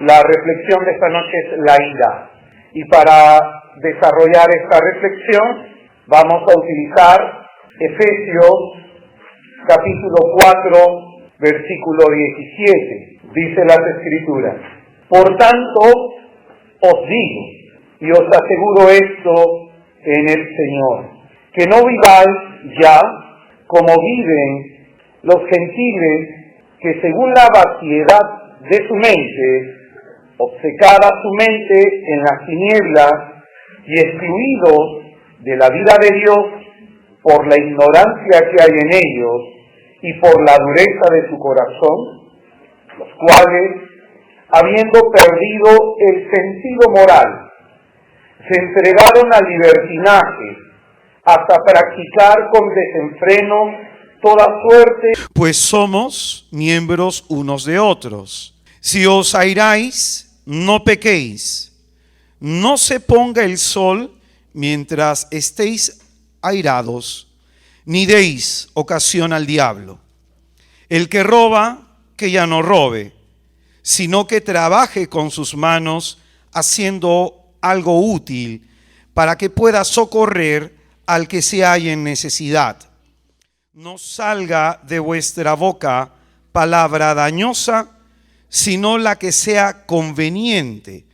La reflexión de esta noche es la ira. Y para desarrollar esta reflexión vamos a utilizar Efesios capítulo 4, versículo 17. Dice las Escrituras: por tanto os digo, y os aseguro esto en el Señor, que no viváis ya como viven los gentiles, que según la vaciedad de su mente, obcecada su mente en las tinieblas y excluidos de la vida de Dios por la ignorancia que hay en ellos y por la dureza de su corazón, los cuales, habiendo perdido el sentido moral, se entregaron al libertinaje hasta practicar con desenfreno toda suerte. Pues somos miembros unos de otros. Si os airáis, no pequéis. No se ponga el sol mientras estéis airados, ni deis ocasión al diablo. El que roba, que ya no robe, sino que trabaje con sus manos haciendo algo útil para que pueda socorrer al que se halla en necesidad. No salga de vuestra boca palabra dañosa, sino la que sea conveniente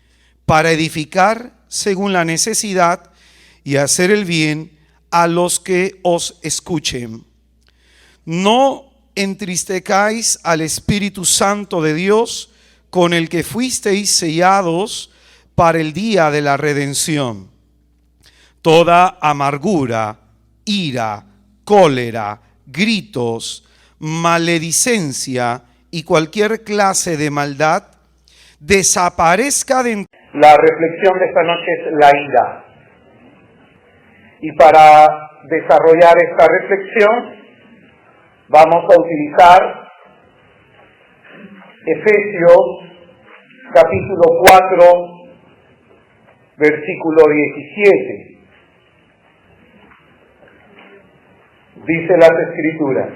para edificar según la necesidad y hacer el bien a los que os escuchen. No entristezcáis al Espíritu Santo de Dios, con el que fuisteis sellados para el día de la redención. Toda amargura, ira, cólera, gritos, maledicencia y cualquier clase de maldad desaparezca de... La reflexión de esta noche es la ira. Y para desarrollar esta reflexión vamos a utilizar Efesios capítulo 4, versículo 17. Dice las Escrituras: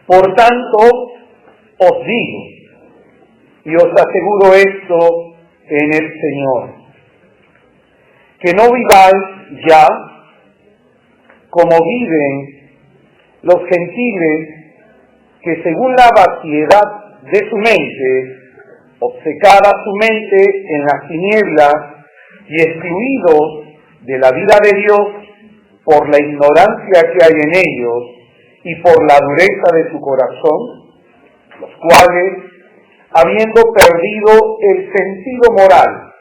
por tanto os digo, y os aseguro esto en el Señor, que no viváis ya como viven los gentiles, que según la vaciedad de su mente, obcecada su mente en las tinieblas y excluidos de la vida de Dios por la ignorancia que hay en ellos y por la dureza de su corazón, los cuales, habiendo perdido el sentido moral,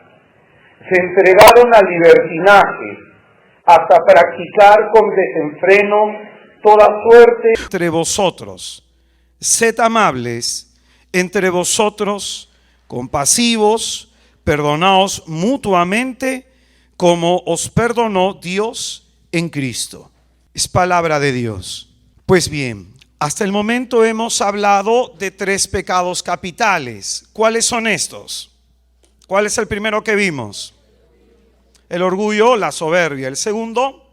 se entregaron al libertinaje hasta practicar con desenfreno toda suerte. Entre vosotros, sed amables entre vosotros, compasivos, perdonaos mutuamente, como os perdonó Dios en Cristo. Es palabra de Dios. Pues bien, hasta el momento hemos hablado de 3 pecados capitales. ¿Cuáles son estos? ¿Cuál es el primero que vimos? El orgullo, la soberbia. El segundo,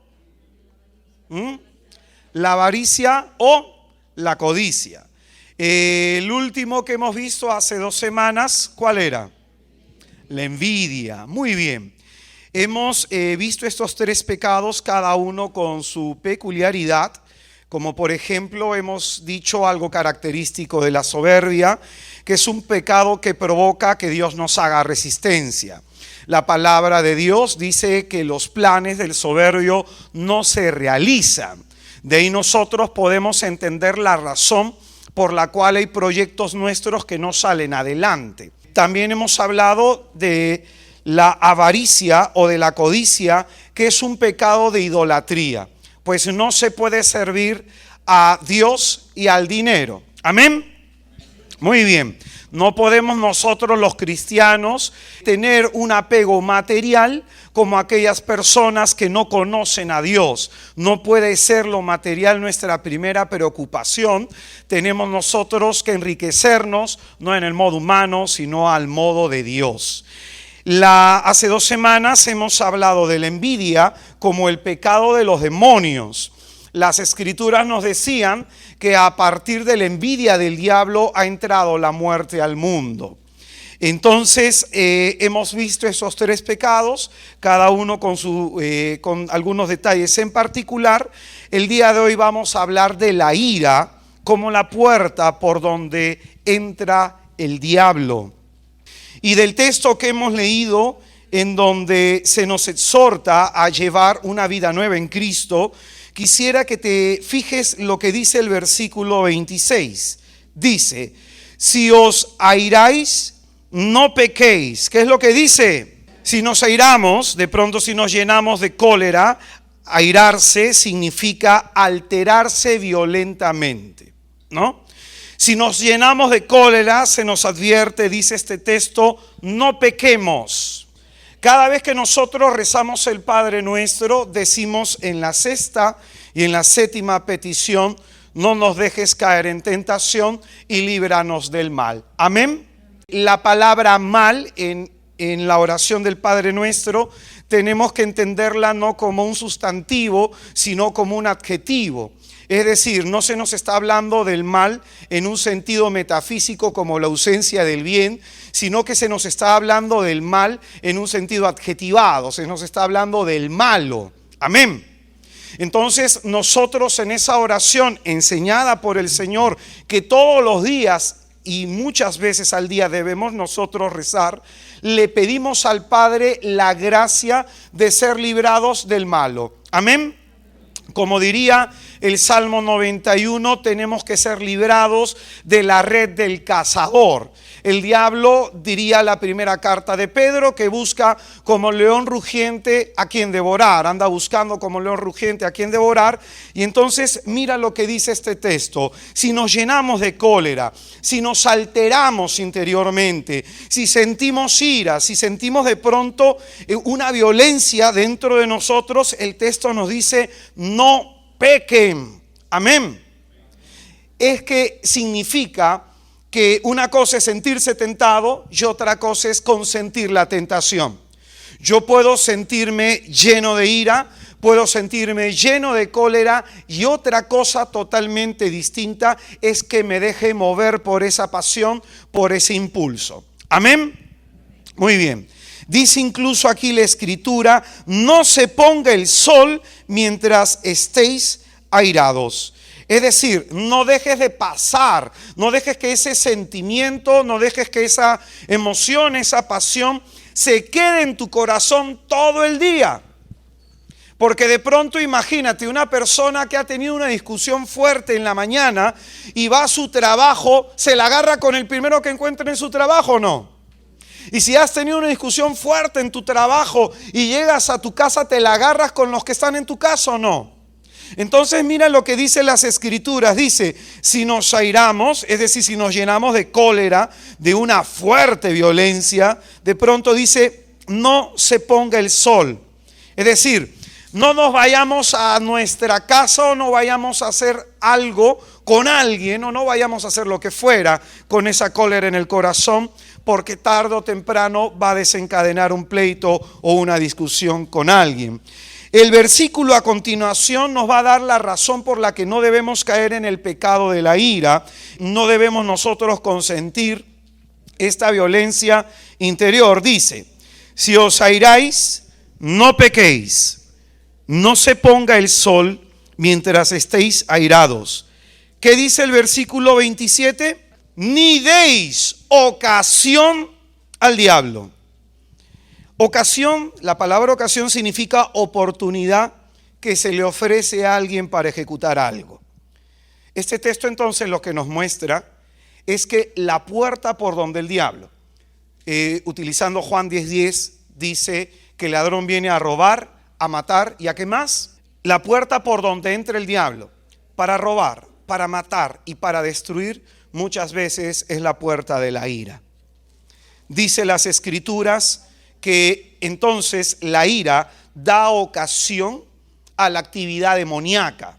la avaricia o la codicia. El último que hemos visto hace 2 semanas, ¿cuál era? La envidia. Muy bien. Hemos visto estos 3 pecados, cada uno con su peculiaridad. Como por ejemplo hemos dicho algo característico de la soberbia, que es un pecado que provoca que Dios nos haga resistencia. La palabra de Dios dice que los planes del soberbio no se realizan. De ahí nosotros podemos entender la razón por la cual hay proyectos nuestros que no salen adelante. También hemos hablado de la avaricia o de la codicia, que es un pecado de idolatría. Pues no se puede servir a Dios y al dinero. Amén. Muy bien. No podemos nosotros los cristianos tener un apego material como aquellas personas que no conocen a Dios. No puede ser lo material nuestra primera preocupación. Tenemos nosotros que enriquecernos no en el modo humano, sino al modo de Dios. Hace 2 semanas hemos hablado de la envidia como el pecado de los demonios. Las escrituras nos decían que a partir de la envidia del diablo ha entrado la muerte al mundo. Entonces hemos visto esos 3 pecados, cada uno con algunos detalles en particular. El día de hoy vamos a hablar de la ira como la puerta por donde entra el diablo. Y del texto que hemos leído, en donde se nos exhorta a llevar una vida nueva en Cristo, quisiera que te fijes lo que dice el versículo 26. Dice, si os airáis, no pequéis. ¿Qué es lo que dice? Si nos airamos, de pronto si nos llenamos de cólera, airarse significa alterarse violentamente, ¿no? Si nos llenamos de cólera, se nos advierte, dice este texto, no pequemos. Cada vez que nosotros rezamos el Padre Nuestro, decimos en la 6ª y en la 7ª petición, no nos dejes caer en tentación y líbranos del mal. Amén. La palabra mal en la oración del Padre Nuestro tenemos que entenderla no como un sustantivo, sino como un adjetivo. Es decir, no se nos está hablando del mal en un sentido metafísico como la ausencia del bien, sino que se nos está hablando del mal en un sentido adjetivado, se nos está hablando del malo. Amén. Entonces nosotros en esa oración enseñada por el Señor, que todos los días y muchas veces al día debemos nosotros rezar, le pedimos al Padre la gracia de ser librados del malo. Amén. Como diría el Salmo 91, tenemos que ser librados de la red del cazador. El diablo, diría la primera carta de Pedro, que busca como león rugiente a quien devorar. Anda buscando como león rugiente a quien devorar. Y entonces mira lo que dice este texto. Si nos llenamos de cólera, si nos alteramos interiormente, si sentimos ira, si sentimos de pronto una violencia dentro de nosotros, el texto nos dice no pequen. Amén. Es que significa que una cosa es sentirse tentado y otra cosa es consentir la tentación. Yo puedo sentirme lleno de ira, puedo sentirme lleno de cólera, y otra cosa totalmente distinta es que me deje mover por esa pasión, por ese impulso. Amén. Muy bien. Dice incluso aquí la Escritura, no se ponga el sol mientras estéis airados. Es decir, no dejes de pasar, no dejes que ese sentimiento, no dejes que esa emoción, esa pasión se quede en tu corazón todo el día. Porque de pronto imagínate una persona que ha tenido una discusión fuerte en la mañana y va a su trabajo, ¿se la agarra con el primero que encuentre en su trabajo o no? Y si has tenido una discusión fuerte en tu trabajo y llegas a tu casa, ¿te la agarras con los que están en tu casa o no? Entonces mira lo que dicen las Escrituras. Dice, si nos airamos, es decir, si nos llenamos de cólera, de una fuerte violencia, de pronto dice, no se ponga el sol. Es decir, no nos vayamos a nuestra casa o no vayamos a hacer algo con alguien o no vayamos a hacer lo que fuera con esa cólera en el corazón, porque tarde o temprano va a desencadenar un pleito o una discusión con alguien. El versículo a continuación nos va a dar la razón por la que no debemos caer en el pecado de la ira. No debemos nosotros consentir esta violencia interior. Dice, si os airáis, no pequéis, no se ponga el sol mientras estéis airados. ¿Qué dice el versículo 27? Ni deis ocasión al diablo. Ocasión, la palabra ocasión significa oportunidad que se le ofrece a alguien para ejecutar algo. Este texto entonces lo que nos muestra es que la puerta por donde el diablo, utilizando Juan 10:10, dice que el ladrón viene a robar, a matar y a qué más. La puerta por donde entra el diablo para robar, para matar y para destruir muchas veces es la puerta de la ira. Dice las Escrituras que entonces la ira da ocasión a la actividad demoníaca.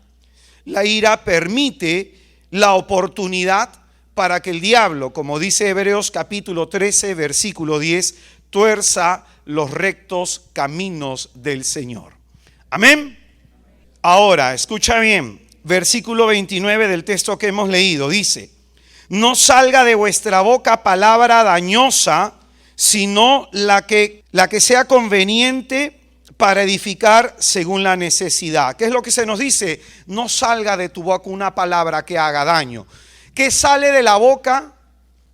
La ira permite la oportunidad para que el diablo, como dice Hebreos capítulo 13, versículo 10, tuerza los rectos caminos del Señor. Amén. Ahora, escucha bien, versículo 29 del texto que hemos leído, dice: no salga de vuestra boca palabra dañosa, sino la que sea conveniente para edificar según la necesidad. ¿Qué es lo que se nos dice? No salga de tu boca una palabra que haga daño. ¿Qué sale de la boca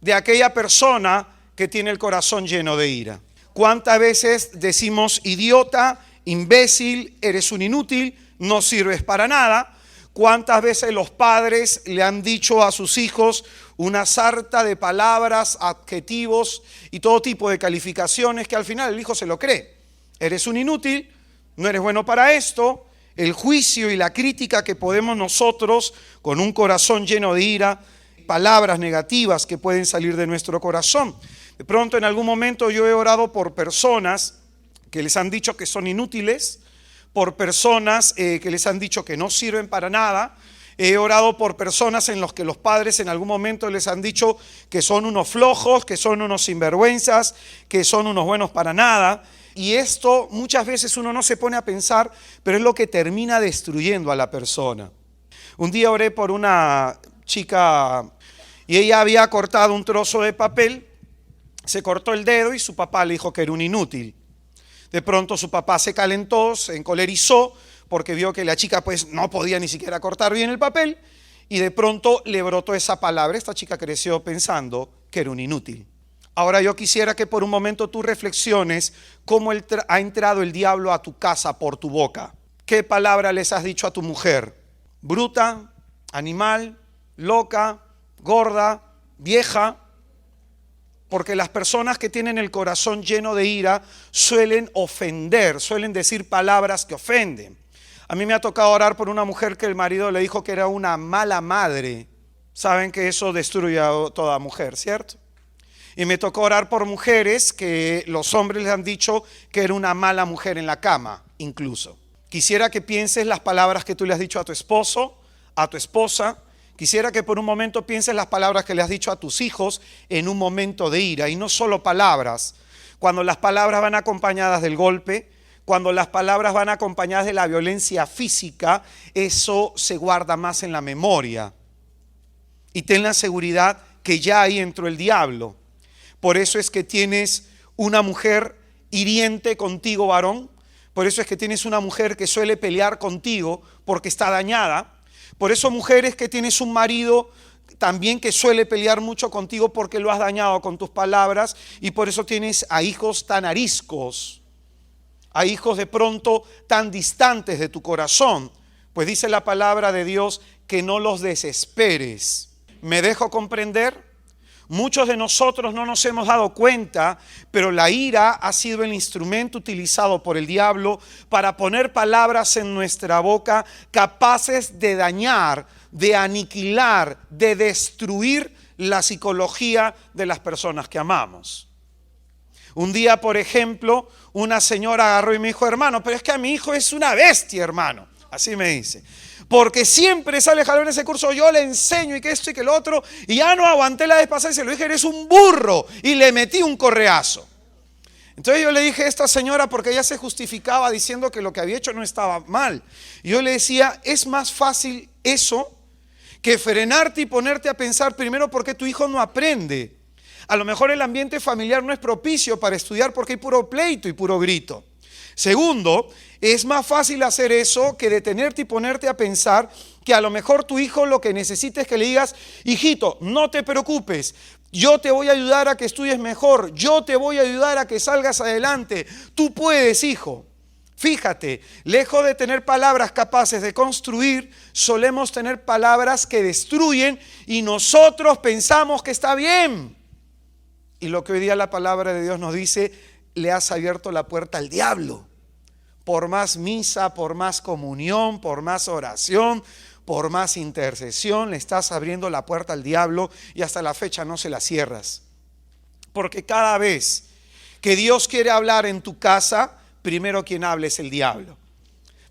de aquella persona que tiene el corazón lleno de ira? ¿Cuántas veces decimos idiota, imbécil, eres un inútil, no sirves para nada? ¿Cuántas veces los padres le han dicho a sus hijos una sarta de palabras, adjetivos y todo tipo de calificaciones que al final el hijo se lo cree? Eres un inútil, no eres bueno para esto. El juicio y la crítica que podemos nosotros, con un corazón lleno de ira, palabras negativas que pueden salir de nuestro corazón. De pronto en algún momento yo he orado por personas que les han dicho que son inútiles, por personas que les han dicho que no sirven para nada. He orado por personas en los que los padres en algún momento les han dicho que son unos flojos, que son unos sinvergüenzas, que son unos buenos para nada. Y esto muchas veces uno no se pone a pensar, pero es lo que termina destruyendo a la persona. Un día oré por una chica y ella había cortado un trozo de papel, se cortó el dedo y su papá le dijo que era un inútil. De pronto su papá se calentó, se encolerizó porque vio que la chica pues no podía ni siquiera cortar bien el papel y de pronto le brotó esa palabra. Esta chica creció pensando que era un inútil. Ahora yo quisiera que por un momento tú reflexiones cómo ha entrado el diablo a tu casa por tu boca. ¿Qué palabra les has dicho a tu mujer? Bruta, animal, loca, gorda, vieja. Porque las personas que tienen el corazón lleno de ira suelen ofender, suelen decir palabras que ofenden. A mí me ha tocado orar por una mujer que el marido le dijo que era una mala madre. Saben que eso destruye a toda mujer, ¿cierto? Y me tocó orar por mujeres que los hombres les han dicho que era una mala mujer en la cama, incluso. Quisiera que pienses las palabras que tú le has dicho a tu esposo, a tu esposa. Quisiera que por un momento pienses las palabras que le has dicho a tus hijos en un momento de ira. Y no solo palabras. Cuando las palabras van acompañadas del golpe, cuando las palabras van acompañadas de la violencia física, eso se guarda más en la memoria. Y ten la seguridad que ya ahí entró el diablo. Por eso es que tienes una mujer hiriente contigo, varón. Por eso es que tienes una mujer que suele pelear contigo porque está dañada. Por eso, mujeres, que tienes un marido también que suele pelear mucho contigo porque lo has dañado con tus palabras. Y por eso tienes a hijos tan ariscos, a hijos de pronto tan distantes de tu corazón. Pues dice la palabra de Dios que no los desesperes. ¿Me dejo comprender? Muchos de nosotros no nos hemos dado cuenta, pero la ira ha sido el instrumento utilizado por el diablo para poner palabras en nuestra boca capaces de dañar, de aniquilar, de destruir la psicología de las personas que amamos. Un día, por ejemplo, una señora agarró y me dijo: hermano, pero es que a mi hijo es una bestia, hermano. Así me dice. Porque siempre sale jalón en ese curso, yo le enseño y que esto y que lo otro, y ya no aguanté la vez pasada y se lo dije: eres un burro, y le metí un correazo. Entonces yo le dije a esta señora, porque ella se justificaba diciendo que lo que había hecho no estaba mal. Y yo le decía: es más fácil eso que frenarte y ponerte a pensar primero por qué tu hijo no aprende. A lo mejor el ambiente familiar no es propicio para estudiar porque hay puro pleito y puro grito. Segundo, es más fácil hacer eso que detenerte y ponerte a pensar que a lo mejor tu hijo lo que necesita es que le digas: hijito, no te preocupes, yo te voy a ayudar a que estudies mejor, yo te voy a ayudar a que salgas adelante, tú puedes, hijo. Fíjate, lejos de tener palabras capaces de construir, solemos tener palabras que destruyen y nosotros pensamos que está bien. Y lo que hoy día la palabra de Dios nos dice: le has abierto la puerta al diablo. Por más misa, por más comunión, por más oración, por más intercesión, le estás abriendo la puerta al diablo y hasta la fecha no se la cierras. Porque cada vez que Dios quiere hablar en tu casa, primero quien habla es el diablo.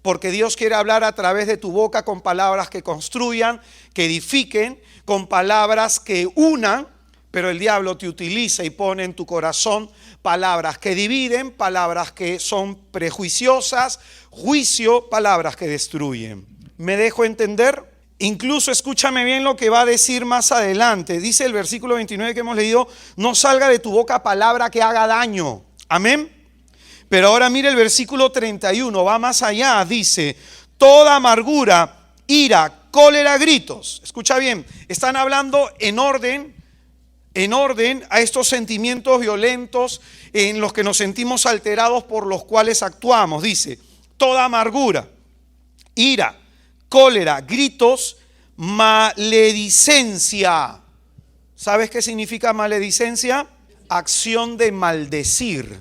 Porque Dios quiere hablar a través de tu boca con palabras que construyan, que edifiquen, con palabras que unan, pero el diablo te utiliza y pone en tu corazón palabras que dividen, palabras que son prejuiciosas, juicio, palabras que destruyen. ¿Me dejo entender? Incluso escúchame bien lo que va a decir más adelante. Dice el versículo 29 que hemos leído: no salga de tu boca palabra que haga daño. Amén. Pero ahora mire el versículo 31, va más allá. Dice: toda amargura, ira, cólera, gritos. Escucha bien, están hablando en orden a estos sentimientos violentos en los que nos sentimos alterados, por los cuales actuamos. Dice: toda amargura, ira, cólera, gritos, maledicencia. ¿Sabes qué significa maledicencia? Acción de maldecir.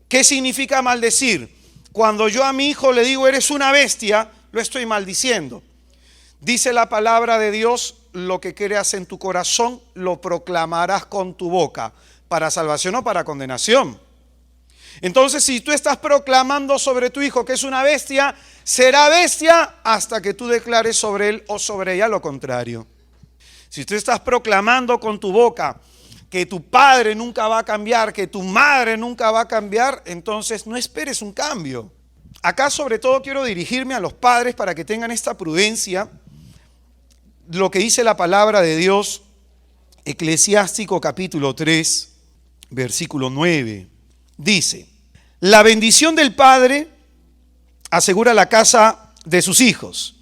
¿Qué significa maldecir? Cuando yo a mi hijo le digo eres una bestia, lo estoy maldiciendo. Dice la palabra de Dios: lo que creas en tu corazón lo proclamarás con tu boca, para salvación o para condenación. Entonces, si tú estás proclamando sobre tu hijo que es una bestia, será bestia hasta que tú declares sobre él o sobre ella lo contrario. Si tú estás proclamando con tu boca que tu padre nunca va a cambiar, que tu madre nunca va a cambiar, entonces no esperes un cambio. Acá sobre todo quiero dirigirme a los padres para que tengan esta prudencia. Lo que dice la palabra de Dios, Eclesiástico capítulo 3, versículo 9, dice: la bendición del padre asegura la casa de sus hijos,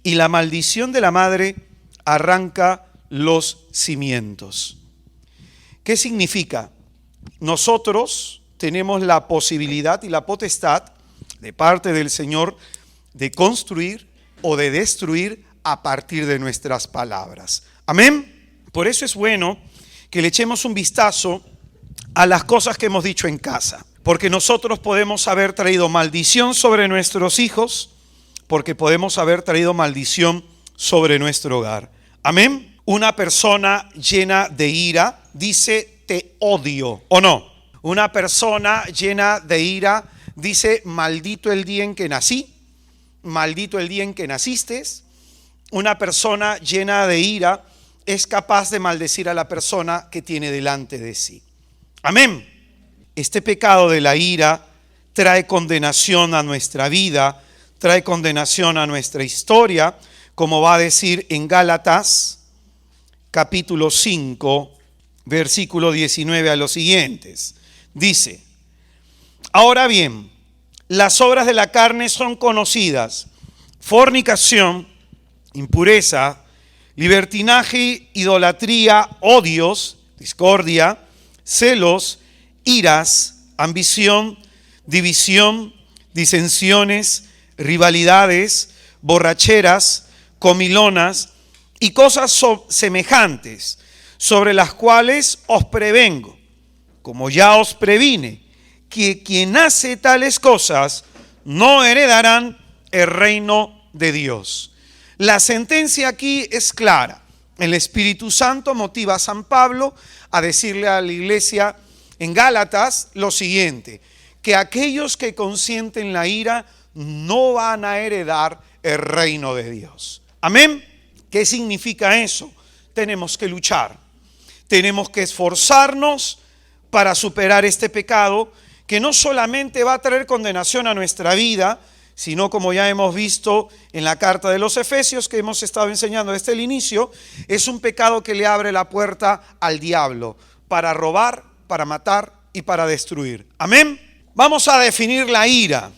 y la maldición de la madre arranca los cimientos. ¿Qué significa? Nosotros tenemos la posibilidad y la potestad de parte del Señor de construir o de destruir a partir de nuestras palabras. Amén. Por eso es bueno que le echemos un vistazo a las cosas que hemos dicho en casa, porque nosotros podemos haber traído maldición sobre nuestros hijos, porque podemos haber traído maldición sobre nuestro hogar. Amén. Una persona llena de ira dice te odio, ¿o no? Una persona llena de ira dice maldito el día en que nací, maldito el día en que naciste. Una persona llena de ira es capaz de maldecir a la persona que tiene delante de sí. Amén. Este pecado de la ira trae condenación a nuestra vida, trae condenación a nuestra historia, como va a decir en Gálatas capítulo 5, versículo 19 a los siguientes. Dice: ahora bien, las obras de la carne son conocidas: fornicación, impureza, libertinaje, idolatría, odios, discordia, celos, iras, ambición, división, disensiones, rivalidades, borracheras, comilonas y cosas semejantes, sobre las cuales os prevengo, como ya os previne, que quien hace tales cosas no heredarán el reino de Dios. La sentencia aquí es clara. El Espíritu Santo motiva a San Pablo a decirle a la iglesia en Gálatas lo siguiente: que aquellos que consienten la ira no van a heredar el reino de Dios. Amén. ¿Qué significa eso? Tenemos que luchar, tenemos que esforzarnos para superar este pecado, que no solamente va a traer condenación a nuestra vida, sino, como ya hemos visto en la carta de los Efesios que hemos estado enseñando desde el inicio, es un pecado que le abre la puerta al diablo para robar, para matar y para destruir. Amén. Vamos a definir la ira.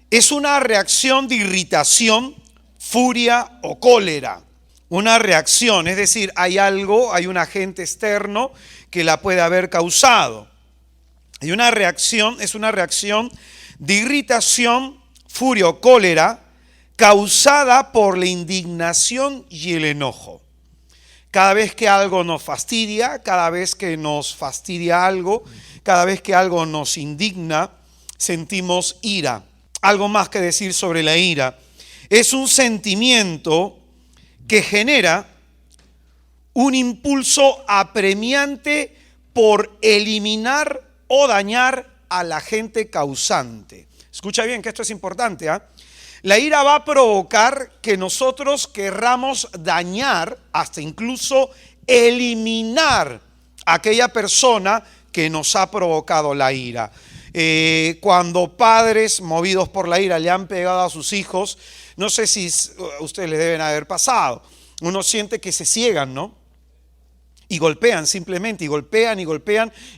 Es una reacción de irritación, furia o cólera. Una reacción, es decir, hay un agente externo que la puede haber causado. Y una reacción es una reacción de irritación, furia o cólera causada por la indignación y el enojo. Cada vez que algo nos fastidia, cada vez que nos fastidia algo, cada vez que algo nos indigna, sentimos ira. Algo más que decir sobre la ira: es un sentimiento que genera un impulso apremiante por eliminar o dañar al agente causante. Escucha bien que esto es importante, ¿eh? La ira va a provocar que nosotros querramos dañar, hasta incluso eliminar a aquella persona que nos ha provocado la ira. Cuando padres movidos por la ira le han pegado a sus hijos, no sé si ustedes les deben haber pasado, uno siente que se ciegan, ¿no? Y golpean simplemente, y golpean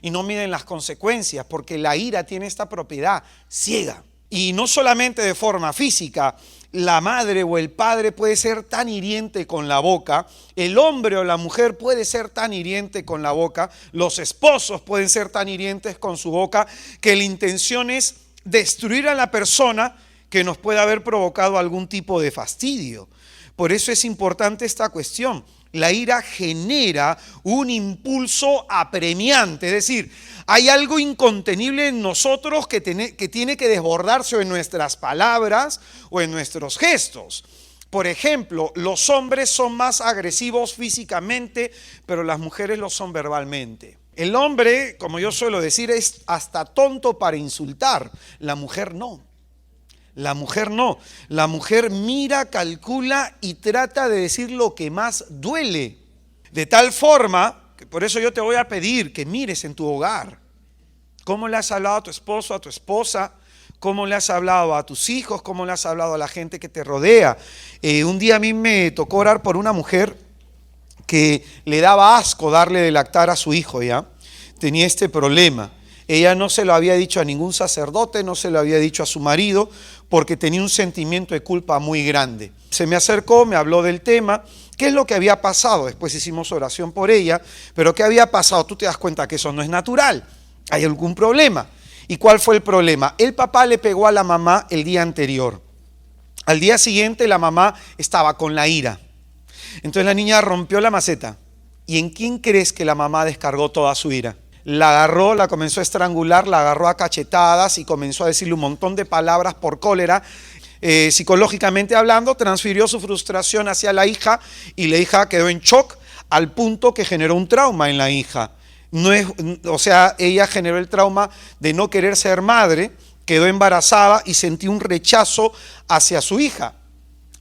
y no miden las consecuencias, porque la ira tiene esta propiedad, ciega. Y no solamente de forma física, la madre o el padre puede ser tan hiriente con la boca, el hombre o la mujer puede ser tan hiriente con la boca, los esposos pueden ser tan hirientes con su boca, que la intención es destruir a la persona que nos puede haber provocado algún tipo de fastidio. Por eso es importante esta cuestión. La ira genera un impulso apremiante, es decir, hay algo incontenible en nosotros que tiene que desbordarse en nuestras palabras o en nuestros gestos. Por ejemplo, los hombres son más agresivos físicamente, pero las mujeres lo son verbalmente. El hombre, como yo suelo decir, es hasta tonto para insultar, la mujer no. La mujer no, la mujer mira, calcula y trata de decir lo que más duele. De tal forma, que por eso yo te voy a pedir que mires en tu hogar. ¿Cómo le has hablado a tu esposo, a tu esposa? ¿Cómo le has hablado a tus hijos? ¿Cómo le has hablado a la gente que te rodea? Un día a mí me tocó orar por una mujer que le daba asco darle de lactar a su hijo, ¿ya? Tenía este problema. Ella no se lo había dicho a ningún sacerdote, no se lo había dicho a su marido, porque tenía un sentimiento de culpa muy grande. Se me acercó, me habló del tema, qué es lo que había pasado. Después hicimos oración por ella, pero ¿qué había pasado? Tú te das cuenta que eso no es natural, hay algún problema. ¿Y cuál fue el problema? El papá le pegó a la mamá el día anterior. Al día siguiente la mamá estaba con la ira. Entonces la niña rompió la maceta. ¿Y en quién crees que la mamá descargó toda su ira? La agarró, la comenzó a estrangular, la agarró a cachetadas y comenzó a decirle un montón de palabras por cólera. Psicológicamente hablando, transfirió su frustración hacia la hija y la hija quedó en shock al punto que generó un trauma en la hija. Ella generó el trauma de no querer ser madre, quedó embarazada y sentía un rechazo hacia su hija.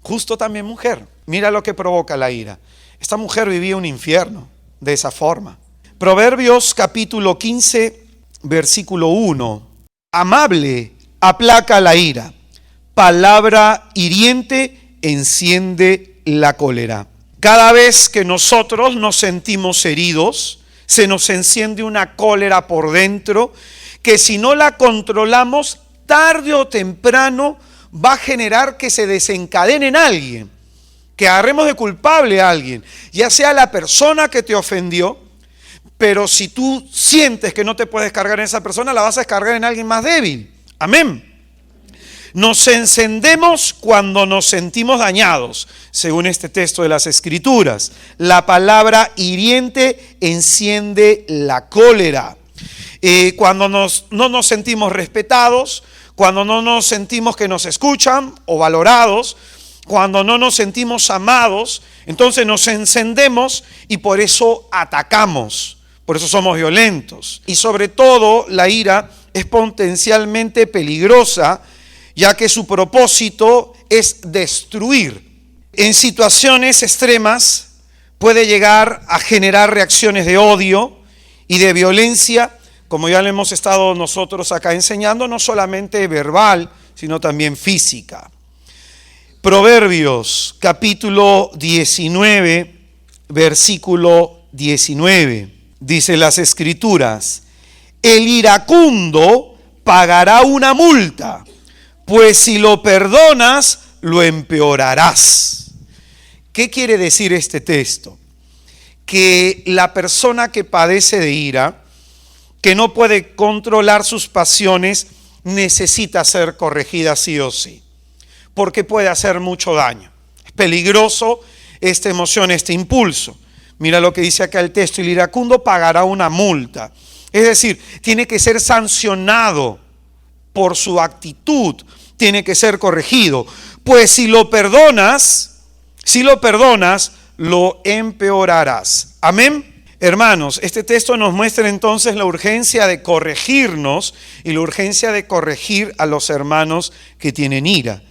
Justo también mujer. Mira lo que provoca la ira. Esta mujer vivía un infierno de esa forma. Proverbios capítulo 15, versículo 1. Amable aplaca la ira, palabra hiriente enciende la cólera. Cada vez que nosotros nos sentimos heridos, se nos enciende una cólera por dentro que si no la controlamos, tarde o temprano va a generar que se desencadene en alguien, que agarremos de culpable a alguien, ya sea la persona que te ofendió. Pero si tú sientes que no te puedes descargar en esa persona, la vas a descargar en alguien más débil. Amén. Nos encendemos cuando nos sentimos dañados, según este texto de las Escrituras. La palabra hiriente enciende la cólera. Cuando no nos sentimos respetados, cuando no nos sentimos que nos escuchan o valorados, cuando no nos sentimos amados, entonces nos encendemos y por eso atacamos. Por eso somos violentos. Y sobre todo la ira es potencialmente peligrosa, ya que su propósito es destruir. En situaciones extremas puede llegar a generar reacciones de odio y de violencia, como ya le hemos estado nosotros acá enseñando, no solamente verbal, sino también física. Proverbios capítulo 19, versículo 19. Dice las Escrituras: el iracundo pagará una multa, pues si lo perdonas, lo empeorarás. ¿Qué quiere decir este texto? Que la persona que padece de ira, que no puede controlar sus pasiones, necesita ser corregida sí o sí, porque puede hacer mucho daño. Es peligroso esta emoción, este impulso. Mira lo que dice acá el texto: el iracundo pagará una multa. Es decir, tiene que ser sancionado por su actitud, tiene que ser corregido. Pues si lo perdonas, lo empeorarás. Amén. Hermanos, este texto nos muestra entonces la urgencia de corregirnos y la urgencia de corregir a los hermanos que tienen ira,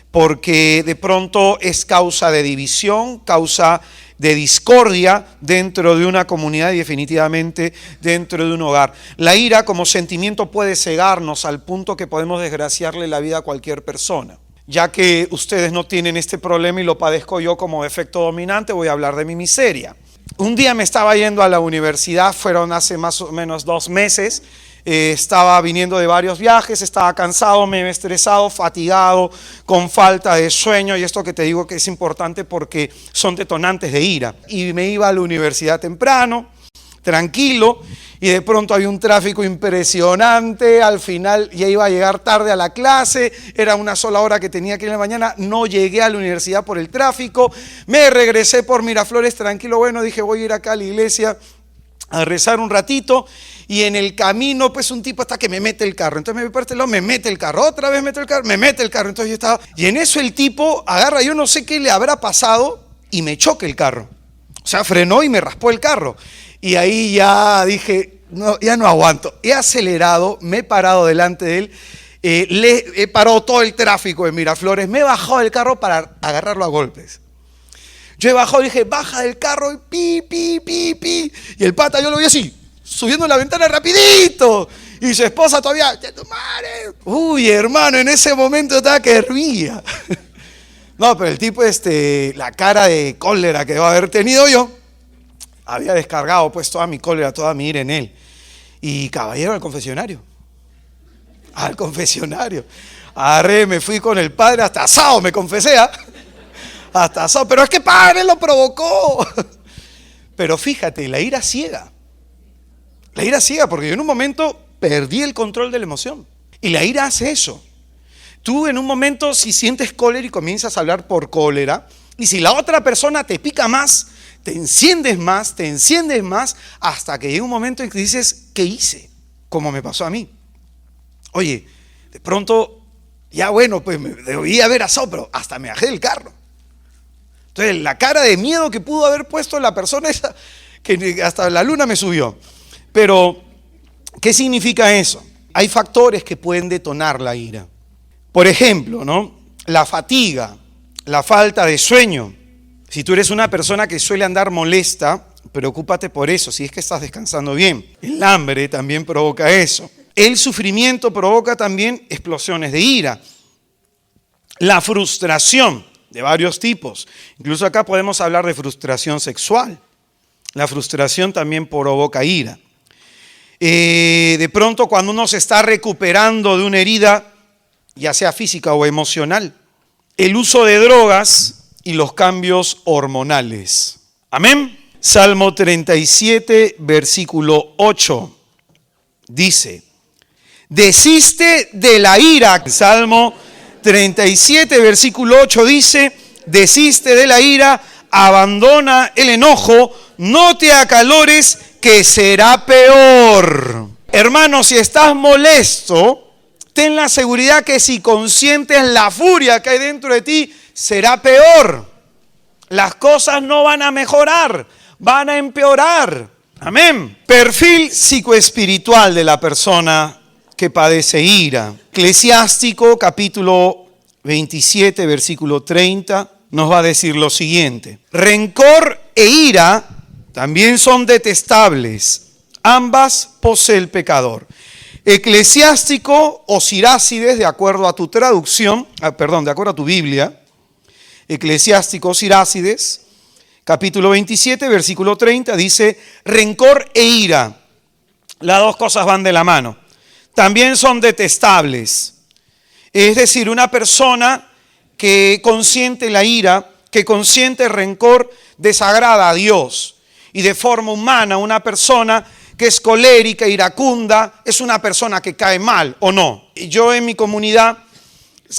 porque de pronto es causa de división, causa de discordia dentro de una comunidad y definitivamente dentro de un hogar. La ira como sentimiento puede cegarnos al punto que podemos desgraciarle la vida a cualquier persona. Ya que ustedes no tienen este problema y lo padezco yo como efecto dominante, voy a hablar de mi miseria. Un día me estaba yendo a la universidad, fueron hace más o menos 2 meses, estaba viniendo de varios viajes, estaba cansado, me había estresado, fatigado, con falta de sueño, y esto que te digo que es importante porque son detonantes de ira. Y me iba a la universidad temprano, tranquilo, y de pronto había un tráfico impresionante. Al final ya iba a llegar tarde a la clase, era una sola hora que tenía que ir en la mañana, no llegué a la universidad por el tráfico, me regresé por Miraflores tranquilo, bueno, dije voy a ir acá a la iglesia a rezar un ratito, y en el camino pues un tipo hasta que me mete el carro, entonces me parte el lado, me mete el carro, otra vez mete el carro, me mete el carro, entonces yo estaba, y en eso el tipo agarra, yo no sé qué le habrá pasado, y me choca el carro, o sea, frenó y me raspó el carro. Y ahí ya dije, no, ya no aguanto. He acelerado, me he parado delante de él, he parado todo el tráfico de Miraflores, me he bajado del carro para agarrarlo a golpes. Yo he bajado y dije, baja del carro y pi, pi, pi, pi. Y el pata yo lo vi así, subiendo la ventana rapidito. Y su esposa todavía, ¡ya tu madre! Uy, hermano, en ese momento estaba que hervía. No, pero el tipo, la cara de cólera que debo haber tenido yo, había descargado pues toda mi cólera, toda mi ira en él. Y caballero, al confesionario. Al confesionario. Agarré, me fui con el padre, hasta asado me confesé, ¿eh? Hasta asado, pero es que padre lo provocó. Pero fíjate, la ira ciega. La ira ciega, porque yo en un momento perdí el control de la emoción. Y la ira hace eso. Tú en un momento, si sientes cólera y comienzas a hablar por cólera, y si la otra persona te pica más, te enciendes más, hasta que llega un momento en que dices, ¿qué hice? Como me pasó a mí. Oye, de pronto, ya bueno, pues me debí haber asado, pero hasta me bajé del carro. Entonces, la cara de miedo que pudo haber puesto la persona esa, que hasta la luna me subió. Pero, ¿qué significa eso? Hay factores que pueden detonar la ira. Por ejemplo, ¿no? La fatiga, la falta de sueño. Si tú eres una persona que suele andar molesta, preocúpate por eso, si es que estás descansando bien. El hambre también provoca eso. El sufrimiento provoca también explosiones de ira. La frustración de varios tipos. Incluso acá podemos hablar de frustración sexual. La frustración también provoca ira. De pronto cuando uno se está recuperando de una herida, ya sea física o emocional. El uso de drogas y los cambios hormonales. Amén. Salmo 37, versículo 8. Dice, desiste de la ira. Salmo 37, versículo 8 dice, desiste de la ira, abandona el enojo, no te acalores, que será peor. Hermano, si estás molesto, ten la seguridad que si consientes la furia que hay dentro de ti, será peor. Las cosas no van a mejorar, van a empeorar. Amén. Perfil psicoespiritual de la persona que padece ira. Eclesiástico, capítulo 27, versículo 30, nos va a decir lo siguiente. Rencor e ira también son detestables. Ambas posee el pecador. Eclesiástico o Sirácides, de acuerdo a tu traducción, de acuerdo a tu Biblia, Eclesiástico Sirácides, capítulo 27, versículo 30, dice, rencor e ira, las dos cosas van de la mano, también son detestables. Es decir, una persona que consiente la ira, que consiente el rencor, desagrada a Dios. Y de forma humana, una persona que es colérica, iracunda, es una persona que cae mal, ¿o no? Y yo en mi comunidad,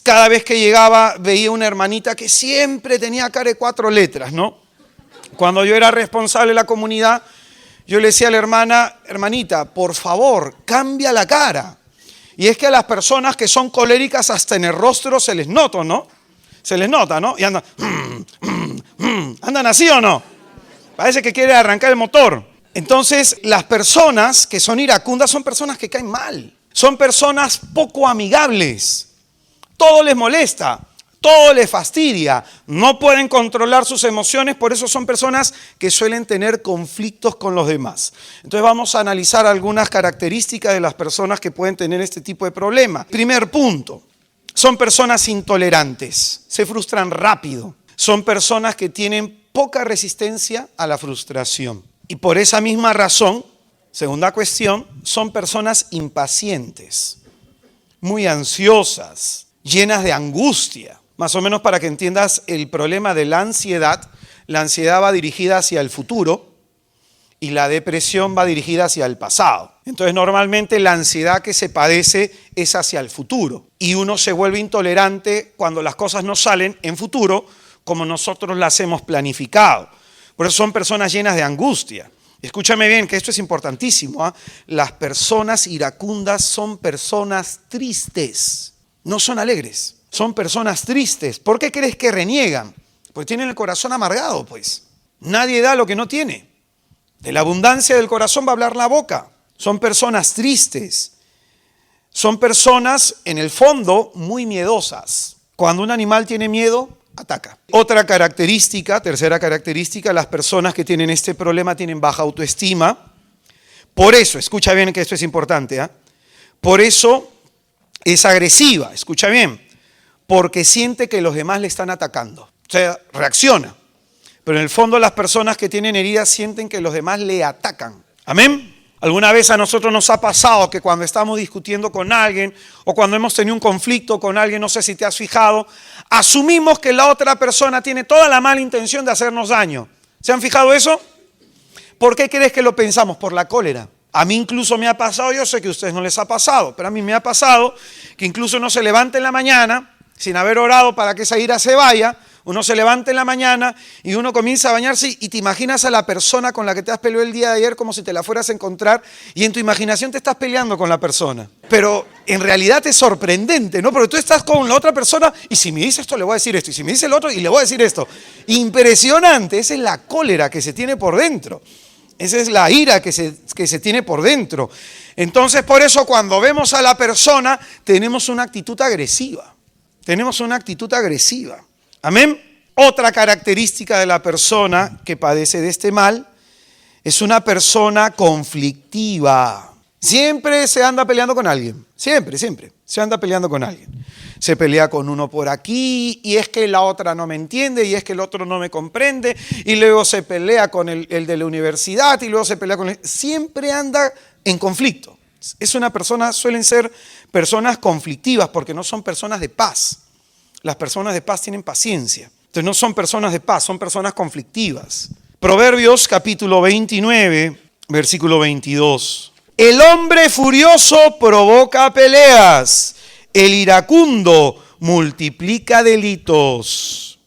cada vez que llegaba, veía una hermanita que siempre tenía cara de 4 letras, ¿no? Cuando yo era responsable de la comunidad, yo le decía a la hermanita, por favor, cambia la cara. Y es que a las personas que son coléricas hasta en el rostro se les nota, ¿no? Se les nota, ¿no? Y andan, ¿andan así o no? Parece que quiere arrancar el motor. Entonces, las personas que son iracundas son personas que caen mal. Son personas poco amigables. Todo les molesta. todo les fastidia, no pueden controlar sus emociones, por eso son personas que suelen tener conflictos con los demás. Entonces vamos a analizar algunas características de las personas que pueden tener este tipo de problema. Primer punto, son personas intolerantes, se frustran rápido, son personas que tienen poca resistencia a la frustración. Y por esa misma razón, segunda cuestión, son personas impacientes, muy ansiosas, llenas de angustia. Más o menos para que entiendas el problema de la ansiedad va dirigida hacia el futuro y la depresión va dirigida hacia el pasado. Entonces normalmente la ansiedad que se padece es hacia el futuro y uno se vuelve intolerante cuando las cosas no salen en futuro como nosotros las hemos planificado. Por eso son personas llenas de angustia. Escúchame bien, que esto es importantísimo, ¿eh? Las personas iracundas son personas tristes, no son alegres. Son personas tristes. ¿Por qué crees que reniegan? Pues tienen el corazón amargado, pues. Nadie da lo que no tiene. De la abundancia del corazón va a hablar la boca. Son personas tristes. Son personas, en el fondo, muy miedosas. Cuando un animal tiene miedo, ataca. Otra característica, tercera característica, las personas que tienen este problema tienen baja autoestima. Por eso, escucha bien que esto es importante, ¿eh? Por eso es agresiva, escucha bien. Porque siente que los demás le están atacando. O sea, reacciona. Pero en el fondo las personas que tienen heridas sienten que los demás le atacan. ¿Amén? ¿Alguna vez a nosotros nos ha pasado que cuando estamos discutiendo con alguien o cuando hemos tenido un conflicto con alguien, no sé si te has fijado, asumimos que la otra persona tiene toda la mala intención de hacernos daño? ¿Se han fijado eso? ¿Por qué crees que lo pensamos? Por la cólera. A mí incluso me ha pasado, yo sé que a ustedes no les ha pasado, pero a mí me ha pasado que incluso uno se levanta en la mañana sin haber orado para que esa ira se vaya, uno se levanta en la mañana y uno comienza a bañarse y te imaginas a la persona con la que te has peleado el día de ayer como si te la fueras a encontrar y en tu imaginación te estás peleando con la persona. Pero en realidad es sorprendente, ¿no? Porque tú estás con la otra persona y si me dice esto le voy a decir esto y si me dice el otro y le voy a decir esto. Impresionante, esa es la cólera que se tiene por dentro. Esa es la ira que se tiene por dentro. Entonces por eso cuando vemos a la persona tenemos una actitud agresiva. Tenemos una actitud agresiva. Amén. Otra característica de la persona que padece de este mal es una persona conflictiva. Siempre se anda peleando con alguien. Siempre se anda peleando con alguien. Se pelea con uno por aquí y es que la otra no me entiende y es que el otro no me comprende y luego se pelea con el de la universidad y luego se pelea con él. Siempre anda en conflicto. Es una persona, suelen ser personas conflictivas porque no son personas de paz. Las personas de paz tienen paciencia. Entonces no son personas de paz, son personas conflictivas. Proverbios capítulo 29, versículo 22. El hombre furioso provoca peleas, el iracundo multiplica delitos.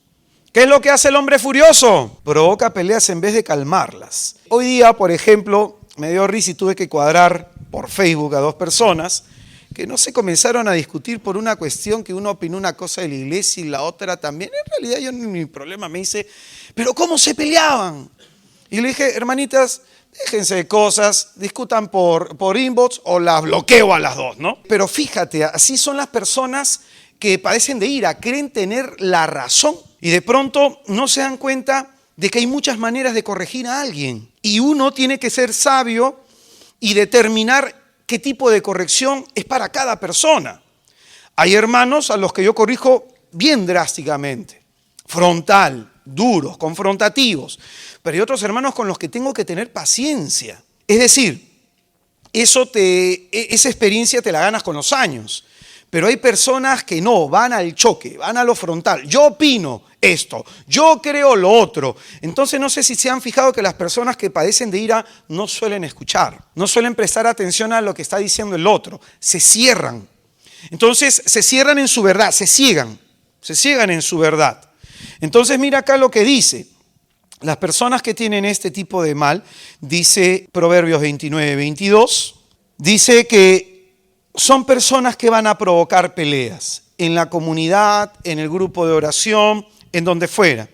¿Qué es lo que hace el hombre furioso? Provoca peleas en vez de calmarlas. Hoy día, por ejemplo, me dio risa y tuve que cuadrar por Facebook a dos personas que no se comenzaron a discutir por una cuestión que uno opinó una cosa de la iglesia y la otra también. En realidad yo ni mi problema, me dice, ¿pero cómo se peleaban? Y le dije, hermanitas, déjense de cosas, discutan por inbox o las bloqueo a las dos, ¿no? Pero fíjate, así son las personas que padecen de ira, creen tener la razón y de pronto no se dan cuenta de que hay muchas maneras de corregir a alguien. Y uno tiene que ser sabio y determinar qué tipo de corrección es para cada persona. Hay hermanos a los que yo corrijo bien drásticamente, frontal, duros, confrontativos, pero hay otros hermanos con los que tengo que tener paciencia. Es decir, esa experiencia te la ganas con los años, pero hay personas que no, van al choque, van a lo frontal. Yo opino esto, yo creo lo otro. Entonces no sé si se han fijado que las personas que padecen de ira no suelen escuchar, no suelen prestar atención a lo que está diciendo el otro, se cierran. Entonces se cierran en su verdad, se ciegan en su verdad. Entonces mira acá lo que dice. Las personas que tienen este tipo de mal, dice Proverbios 29, 22, dice que son personas que van a provocar peleas en la comunidad, en el grupo de oración, en donde fuera.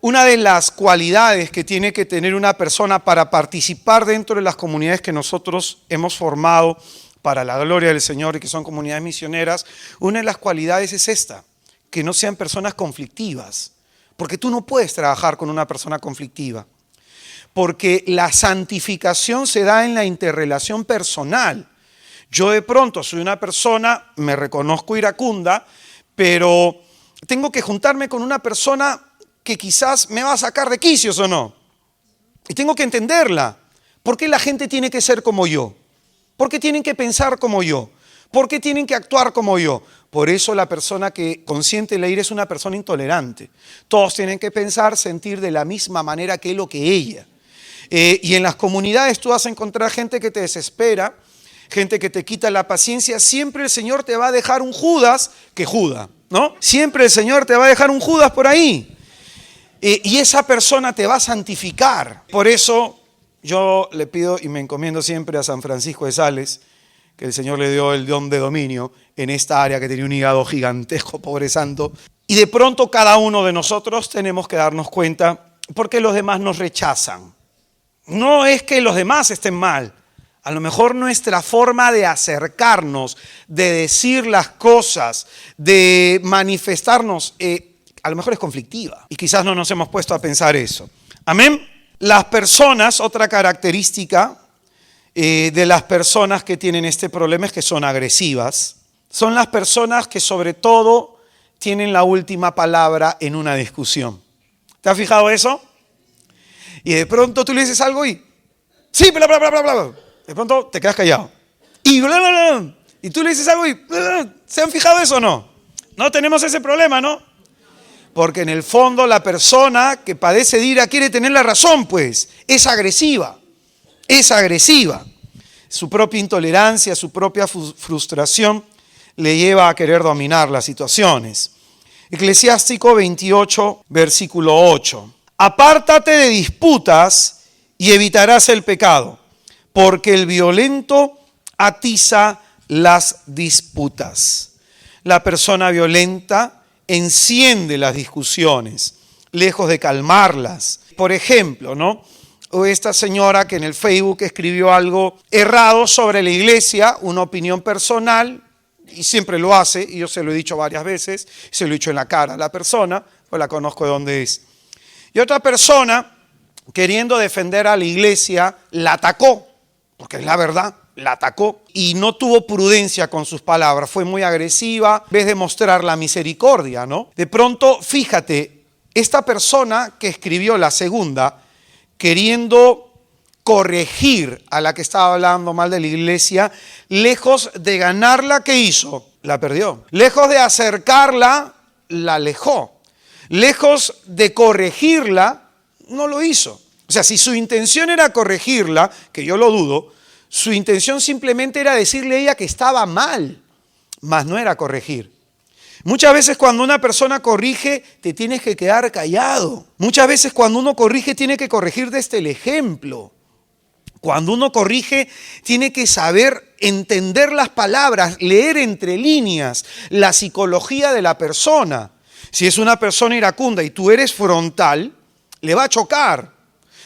Una de las cualidades que tiene que tener una persona para participar dentro de las comunidades que nosotros hemos formado para la gloria del Señor y que son comunidades misioneras, una de las cualidades es esta, que no sean personas conflictivas, porque tú no puedes trabajar con una persona conflictiva, porque la santificación se da en la interrelación personal. Yo de pronto soy una persona, me reconozco iracunda, pero tengo que juntarme con una persona que quizás me va a sacar de quicios o no. Y tengo que entenderla. ¿Por qué la gente tiene que ser como yo? ¿Por qué tienen que pensar como yo? ¿Por qué tienen que actuar como yo? Por eso la persona que consiente la ira es una persona intolerante. Todos tienen que pensar, sentir de la misma manera que él o que ella. Y en las comunidades tú vas a encontrar gente que te desespera, gente que te quita la paciencia. Siempre el Señor te va a dejar un Judas que Judas, ¿no? Siempre el Señor te va a dejar un Judas por ahí. Y esa persona te va a santificar. Por eso yo le pido y me encomiendo siempre a San Francisco de Sales, que el Señor le dio el don de dominio en esta área, que tenía un hígado gigantesco, pobre santo. Y de pronto cada uno de nosotros tenemos que darnos cuenta por qué los demás nos rechazan. No es que los demás estén mal. A lo mejor nuestra forma de acercarnos, de decir las cosas, de manifestarnos, a lo mejor es conflictiva. Y quizás no nos hemos puesto a pensar eso. Amén. Las personas, otra característica de las personas que tienen este problema es que son agresivas. Son las personas que sobre todo tienen la última palabra en una discusión. ¿Te has fijado eso? Y de pronto tú le dices algo y sí, bla, bla, bla, bla, bla. De pronto te quedas callado. Y bla, bla, bla. Y tú le dices algo y bla. ¿Se han fijado eso o no? No tenemos ese problema, ¿no? Porque en el fondo la persona que padece de ira quiere tener la razón, pues. Es agresiva. Es agresiva. Su propia intolerancia, su propia frustración le lleva a querer dominar las situaciones. Eclesiástico 28, versículo 8. Apártate de disputas y evitarás el pecado, porque el violento atiza las disputas. La persona violenta enciende las discusiones, lejos de calmarlas. Por ejemplo, ¿no? O esta señora que en el Facebook escribió algo errado sobre la iglesia, una opinión personal, y siempre lo hace, y yo se lo he dicho varias veces, se lo he dicho en la cara a la persona, pues la conozco de dónde es. Y otra persona, queriendo defender a la iglesia, la atacó, porque es la verdad, la atacó, y no tuvo prudencia con sus palabras, fue muy agresiva, en vez de mostrar la misericordia, ¿no? De pronto, fíjate, esta persona que escribió la segunda, queriendo corregir a la que estaba hablando mal de la iglesia, lejos de ganarla, ¿qué hizo? La perdió. Lejos de acercarla, la alejó. Lejos de corregirla, no lo hizo. O sea, si su intención era corregirla, que yo lo dudo, su intención simplemente era decirle a ella que estaba mal, mas no era corregir. Muchas veces cuando una persona corrige, te tienes que quedar callado. Muchas veces cuando uno corrige, tiene que corregir desde el ejemplo. Cuando uno corrige, tiene que saber entender las palabras, leer entre líneas la psicología de la persona. Si es una persona iracunda y tú eres frontal, le va a chocar.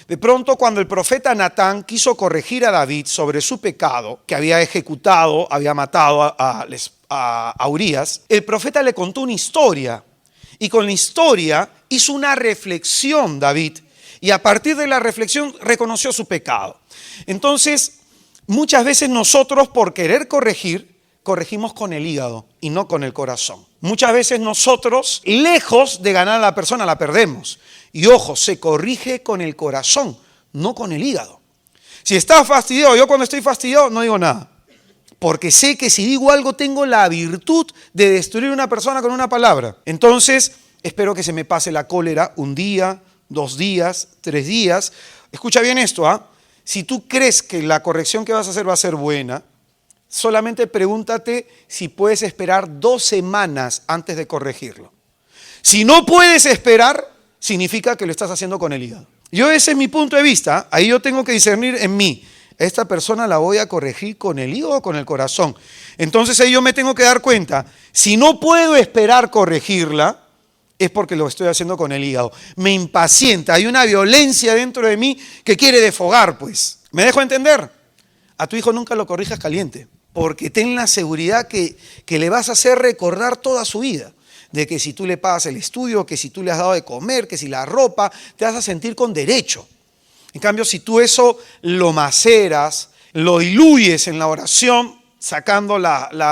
De pronto, cuando el profeta Natán quiso corregir a David sobre su pecado, que había ejecutado, había matado a Urías, el profeta le contó una historia. Y con la historia hizo una reflexión David. Y a partir de la reflexión reconoció su pecado. Entonces, muchas veces nosotros por querer corregir, corregimos con el hígado y no con el corazón. Muchas veces nosotros, lejos de ganar a la persona, la perdemos. Y ojo, se corrige con el corazón, no con el hígado. Si estás fastidiado, yo cuando estoy fastidiado no digo nada. Porque sé que si digo algo tengo la virtud de destruir a una persona con una palabra. Entonces, espero que se me pase la cólera un día, 2 días, 3 días. Escucha bien esto, ¿ah? Si tú crees que la corrección que vas a hacer va a ser buena, solamente pregúntate si puedes esperar 2 semanas antes de corregirlo. Si no puedes esperar, significa que lo estás haciendo con el hígado. Ese es mi punto de vista. Ahí yo tengo que discernir en mí. Esta persona la voy a corregir con el hígado o con el corazón. Entonces ahí yo me tengo que dar cuenta. Si no puedo esperar corregirla, es porque lo estoy haciendo con el hígado. Me impacienta. Hay una violencia dentro de mí que quiere desfogar, pues. ¿Me dejo entender? A tu hijo nunca lo corrijas caliente, porque ten la seguridad que le vas a hacer recordar toda su vida. de que si tú le pagas el estudio, que si tú le has dado de comer, que si la ropa, te vas a sentir con derecho. En cambio, si tú eso lo maceras, lo diluyes en la oración,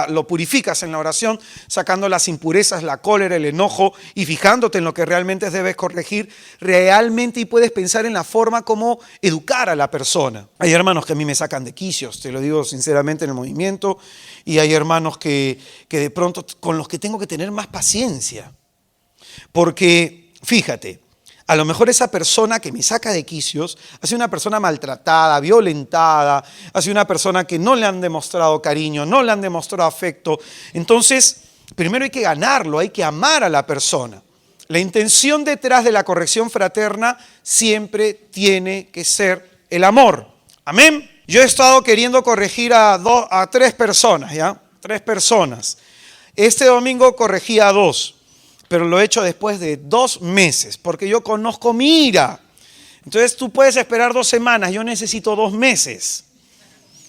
lo purificas en la oración, sacando las impurezas, la cólera, el enojo y fijándote en lo que realmente debes corregir realmente, y puedes pensar en la forma como educar a la persona. Hay hermanos que a mí me sacan de quicios, te lo digo sinceramente, en el movimiento, y hay hermanos que de pronto con los que tengo que tener más paciencia, porque fíjate, a lo mejor esa persona que me saca de quicios ha sido una persona maltratada, violentada, ha sido una persona que no le han demostrado cariño, no le han demostrado afecto. Entonces, primero hay que ganarlo, hay que amar a la persona. La intención detrás de la corrección fraterna siempre tiene que ser el amor. Amén. Yo he estado queriendo corregir a 3 personas, ¿ya? 3 personas. Este domingo corregí a 2. Pero lo he hecho después de 2 meses, porque yo conozco mi ira. Entonces tú puedes esperar 2 semanas, yo necesito 2 meses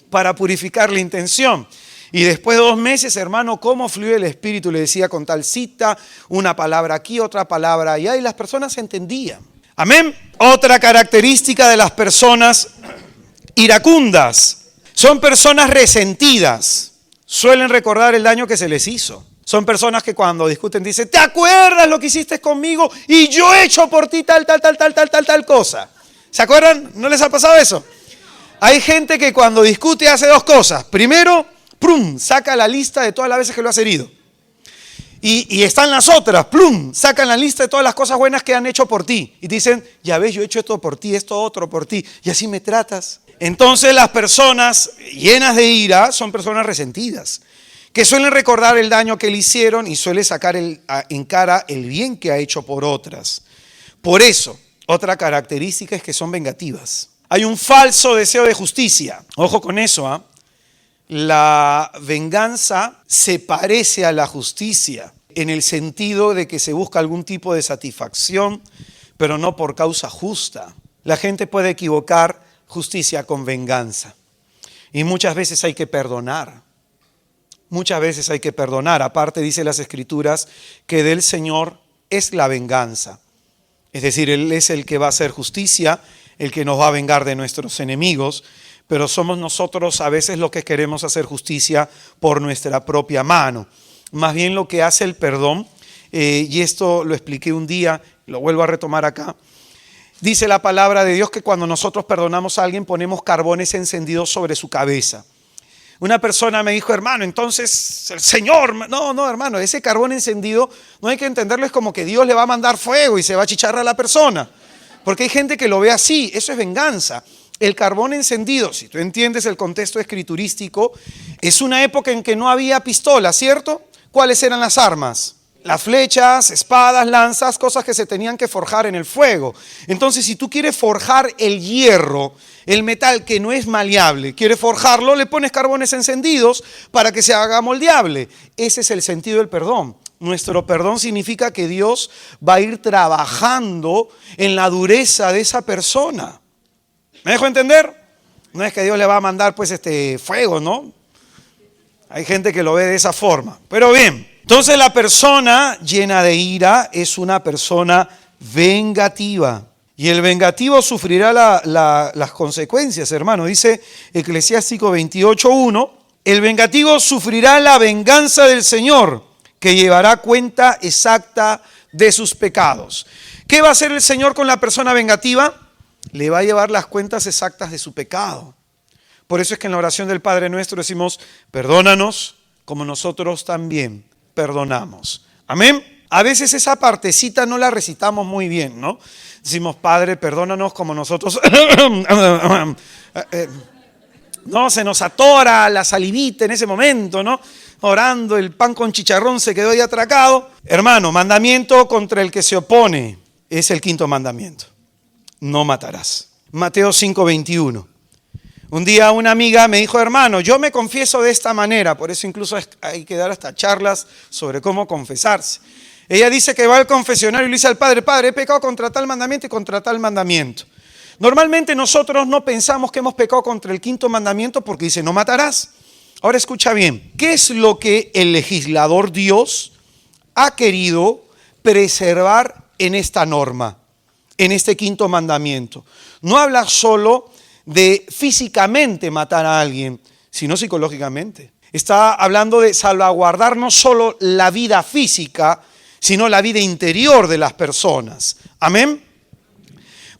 para purificar la intención. Y después de 2 meses, hermano, ¿cómo fluye el Espíritu? Le decía con tal cita, una palabra aquí, otra palabra allá, y las personas entendían. Amén. Otra característica de las personas iracundas son personas resentidas. Suelen recordar el daño que se les hizo. Son personas que cuando discuten dicen, ¿te acuerdas lo que hiciste conmigo? Y yo he hecho por ti tal cosa. ¿Se acuerdan? ¿No les ha pasado eso? Hay gente que cuando discute hace 2 cosas. Primero, ¡prum!, saca la lista de todas las veces que lo has herido. Y están las otras, ¡plum!, sacan la lista de todas las cosas buenas que han hecho por ti. Y dicen, ya ves, yo he hecho esto por ti, esto otro por ti. Y así me tratas. Entonces las personas llenas de ira son personas resentidas, que suelen recordar el daño que le hicieron y suele sacar en cara el bien que ha hecho por otras. Por eso, otra característica es que son vengativas. Hay un falso deseo de justicia. Ojo con eso, ¿eh? La venganza se parece a la justicia en el sentido de que se busca algún tipo de satisfacción, pero no por causa justa. La gente puede equivocar justicia con venganza. Y muchas veces hay que perdonar. Muchas veces hay que perdonar. Aparte, dice las Escrituras que del Señor es la venganza. Es decir, Él es el que va a hacer justicia, el que nos va a vengar de nuestros enemigos, pero somos nosotros a veces los que queremos hacer justicia por nuestra propia mano. Más bien lo que hace el perdón, y esto lo expliqué un día, lo vuelvo a retomar acá. Dice la palabra de Dios que cuando nosotros perdonamos a alguien ponemos carbones encendidos sobre su cabeza. Una persona me dijo, hermano, entonces el Señor... No, hermano, ese carbón encendido no hay que entenderlo, es como que Dios le va a mandar fuego y se va a achicharrar a la persona. Porque hay gente que lo ve así, eso es venganza. El carbón encendido, si tú entiendes el contexto escriturístico, es una época en que no había pistolas, ¿cierto? ¿Cuáles eran las armas? Las flechas, espadas, lanzas, cosas que se tenían que forjar en el fuego. Entonces, si tú quieres forjar el hierro, el metal que no es maleable, quieres forjarlo, le pones carbones encendidos para que se haga moldeable. Ese es el sentido del perdón. Nuestro perdón significa que Dios va a ir trabajando en la dureza de esa persona. ¿Me dejo entender? No es que Dios le va a mandar pues fuego, ¿no? Hay gente que lo ve de esa forma. Pero bien, entonces la persona llena de ira es una persona vengativa. Y el vengativo sufrirá las consecuencias, hermano. Dice Eclesiástico 28:1, el vengativo sufrirá la venganza del Señor, que llevará cuenta exacta de sus pecados. ¿Qué va a hacer el Señor con la persona vengativa? Le va a llevar las cuentas exactas de su pecado. Por eso es que en la oración del Padre Nuestro decimos, perdónanos como nosotros también perdonamos. Amén. A veces esa partecita no la recitamos muy bien, ¿no? Decimos, Padre, perdónanos como nosotros... No, se nos atora la salivita en ese momento, ¿no? Orando, el pan con chicharrón se quedó ahí atracado. Hermano, mandamiento contra el que se opone es el 5º mandamiento. No matarás. Mateo 5:21. Un día una amiga me dijo, hermano, yo me confieso de esta manera, por eso incluso hay que dar hasta charlas sobre cómo confesarse. Ella dice que va al confesionario y le dice al Padre, Padre, he pecado contra tal mandamiento y contra tal mandamiento. Normalmente nosotros no pensamos que hemos pecado contra el 5º mandamiento porque dice, no matarás. Ahora escucha bien, ¿qué es lo que el legislador Dios ha querido preservar en esta norma, en este quinto mandamiento. No habla solo de físicamente matar a alguien, sino psicológicamente. Está hablando de salvaguardar no solo la vida física, sino la vida interior de las personas. Amén.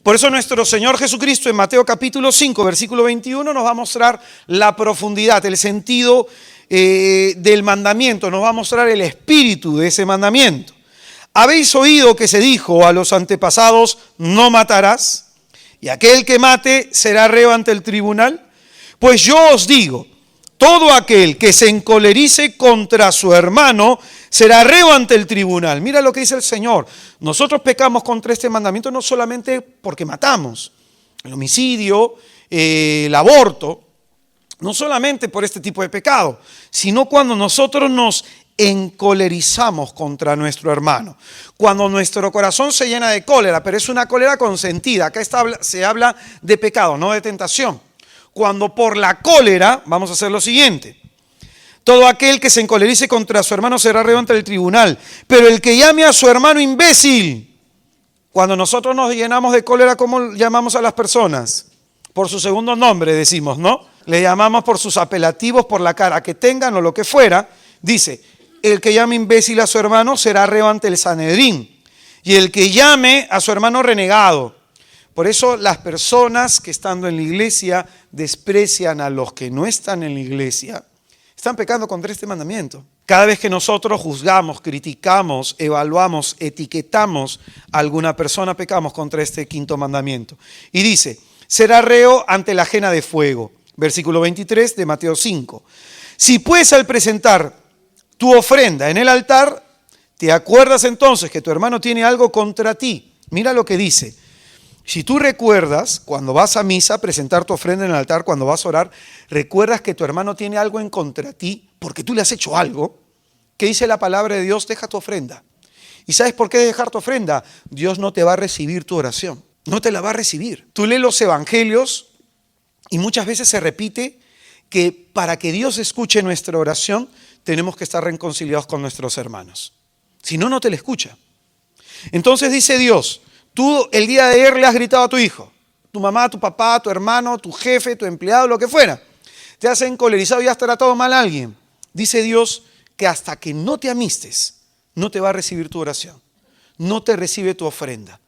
Por eso nuestro Señor Jesucristo en Mateo capítulo 5, versículo 21 nos va a mostrar la profundidad, el sentido del mandamiento, nos va a mostrar el espíritu de ese mandamiento. ¿Habéis oído que se dijo a los antepasados, no matarás? Y aquel que mate será reo ante el tribunal. Pues yo os digo, todo aquel que se encolerice contra su hermano será reo ante el tribunal. Mira lo que dice el Señor. Nosotros pecamos contra este mandamiento no solamente porque matamos, el homicidio, el aborto, no solamente por este tipo de pecado, sino cuando nosotros nos encolerizamos contra nuestro hermano. Cuando nuestro corazón se llena de cólera, pero es una cólera consentida. Acá se habla de pecado, no de tentación. Cuando por la cólera, vamos a hacer lo siguiente. Todo aquel que se encolerice contra su hermano será reo ante el tribunal. Pero el que llame a su hermano imbécil, cuando nosotros nos llenamos de cólera, ¿cómo llamamos a las personas? Por su segundo nombre decimos, ¿no? Le llamamos por sus apelativos, por la cara que tengan o lo que fuera. Dice, el que llame imbécil a su hermano será reo ante el Sanedrín. Y el que llame a su hermano renegado. Por eso las personas que estando en la iglesia desprecian a los que no están en la iglesia, están pecando contra este mandamiento. Cada vez que nosotros juzgamos, criticamos, evaluamos, etiquetamos a alguna persona, pecamos contra este quinto mandamiento. Y dice, será reo ante la ajena de fuego. Versículo 23 de Mateo 5. Si pues al presentar tu ofrenda en el altar, te acuerdas entonces que tu hermano tiene algo contra ti. Mira lo que dice. Si tú recuerdas, cuando vas a misa, presentar tu ofrenda en el altar, cuando vas a orar, recuerdas que tu hermano tiene algo en contra de ti, porque tú le has hecho algo, ¿qué dice la palabra de Dios? Deja tu ofrenda. ¿Y sabes por qué dejar tu ofrenda? Dios no te va a recibir tu oración, no te la va a recibir. Tú lees los evangelios y muchas veces se repite que para que Dios escuche nuestra oración, tenemos que estar reconciliados con nuestros hermanos. Si no, no te la escucha. Entonces dice Dios, tú el día de ayer le has gritado a tu hijo, tu mamá, tu papá, tu hermano, tu jefe, tu empleado, lo que fuera. Te has encolerizado y has tratado mal a alguien. Dice Dios que hasta que no te amistes, no te va a recibir tu oración. No te recibe tu ofrenda.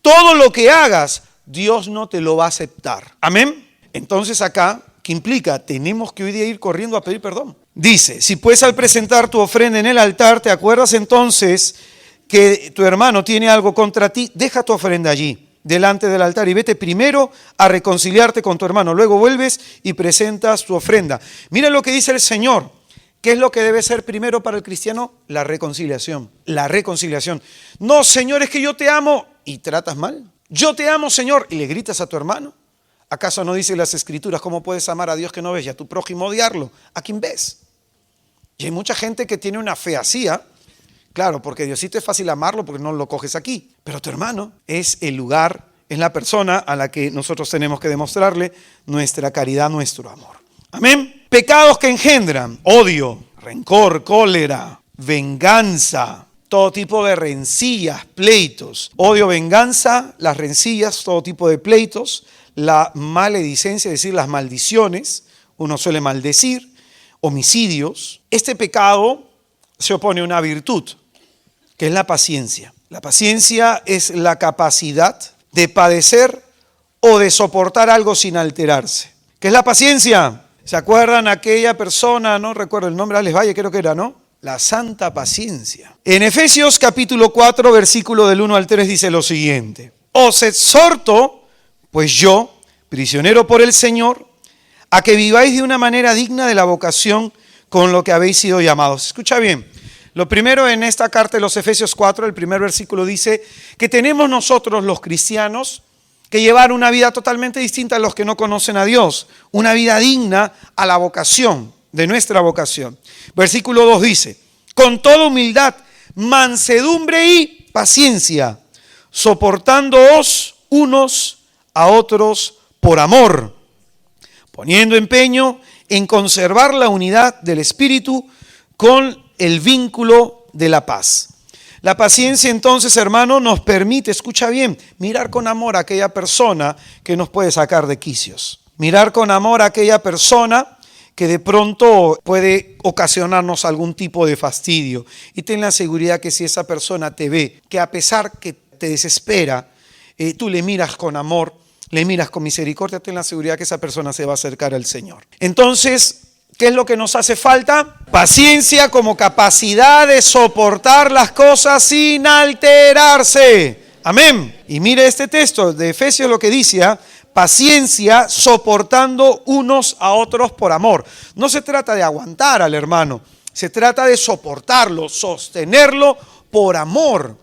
Todo lo que hagas, Dios no te lo va a aceptar. Amén. Entonces acá, ¿qué implica? Tenemos que hoy día ir corriendo a pedir perdón. Dice, si pues al presentar tu ofrenda en el altar, te acuerdas entonces que tu hermano tiene algo contra ti, deja tu ofrenda allí, delante del altar, y vete primero a reconciliarte con tu hermano. Luego vuelves y presentas tu ofrenda. Mira lo que dice el Señor. ¿Qué es lo que debe ser primero para el cristiano? La reconciliación. La reconciliación. No, Señor, es que yo te amo y tratas mal. Yo te amo, Señor, y le gritas a tu hermano. ¿Acaso no dice las Escrituras cómo puedes amar a Dios que no ves y a tu prójimo odiarlo? ¿A quién ves? Y hay mucha gente que tiene una fe así, ¿eh? Claro, porque Diosito es fácil amarlo porque no lo coges aquí. Pero tu hermano es el lugar, es la persona a la que nosotros tenemos que demostrarle nuestra caridad, nuestro amor. Amén. Pecados que engendran odio, rencor, cólera, venganza, todo tipo de rencillas, pleitos. Odio, venganza, las rencillas, todo tipo de pleitos. La maledicencia, es decir, las maldiciones. Uno suele maldecir. Homicidios. Este pecado se opone a una virtud, que es la paciencia. La paciencia es la capacidad de padecer o de soportar algo sin alterarse. ¿Qué es la paciencia? ¿Se acuerdan aquella persona, no recuerdo el nombre, Alex Valle creo que era, ¿no? La santa paciencia. En Efesios capítulo 4, versículo del 1 al 3 dice lo siguiente. Os exhorto, pues yo, prisionero por el Señor, a que viváis de una manera digna de la vocación con lo que habéis sido llamados. Escucha bien. Lo primero en esta carta de los Efesios 4, el primer versículo dice que tenemos nosotros los cristianos que llevar una vida totalmente distinta a los que no conocen a Dios, una vida digna a la vocación, de nuestra vocación. Versículo 2 dice, con toda humildad, mansedumbre y paciencia, soportándoos unos a otros por amor, poniendo empeño en conservar la unidad del Espíritu con el vínculo de la paz. La paciencia entonces, hermano, nos permite, escucha bien, mirar con amor a aquella persona que nos puede sacar de quicios. Mirar con amor a aquella persona que de pronto puede ocasionarnos algún tipo de fastidio. Y ten la seguridad que si esa persona te ve, que a pesar que te desespera, tú le miras con amor, le miras con misericordia, ten la seguridad que esa persona se va a acercar al Señor. Entonces, ¿qué es lo que nos hace falta? Paciencia como capacidad de soportar las cosas sin alterarse. Amén. Y mire este texto de Efesios lo que dice, paciencia soportando unos a otros por amor. No se trata de aguantar al hermano, se trata de soportarlo, sostenerlo por amor.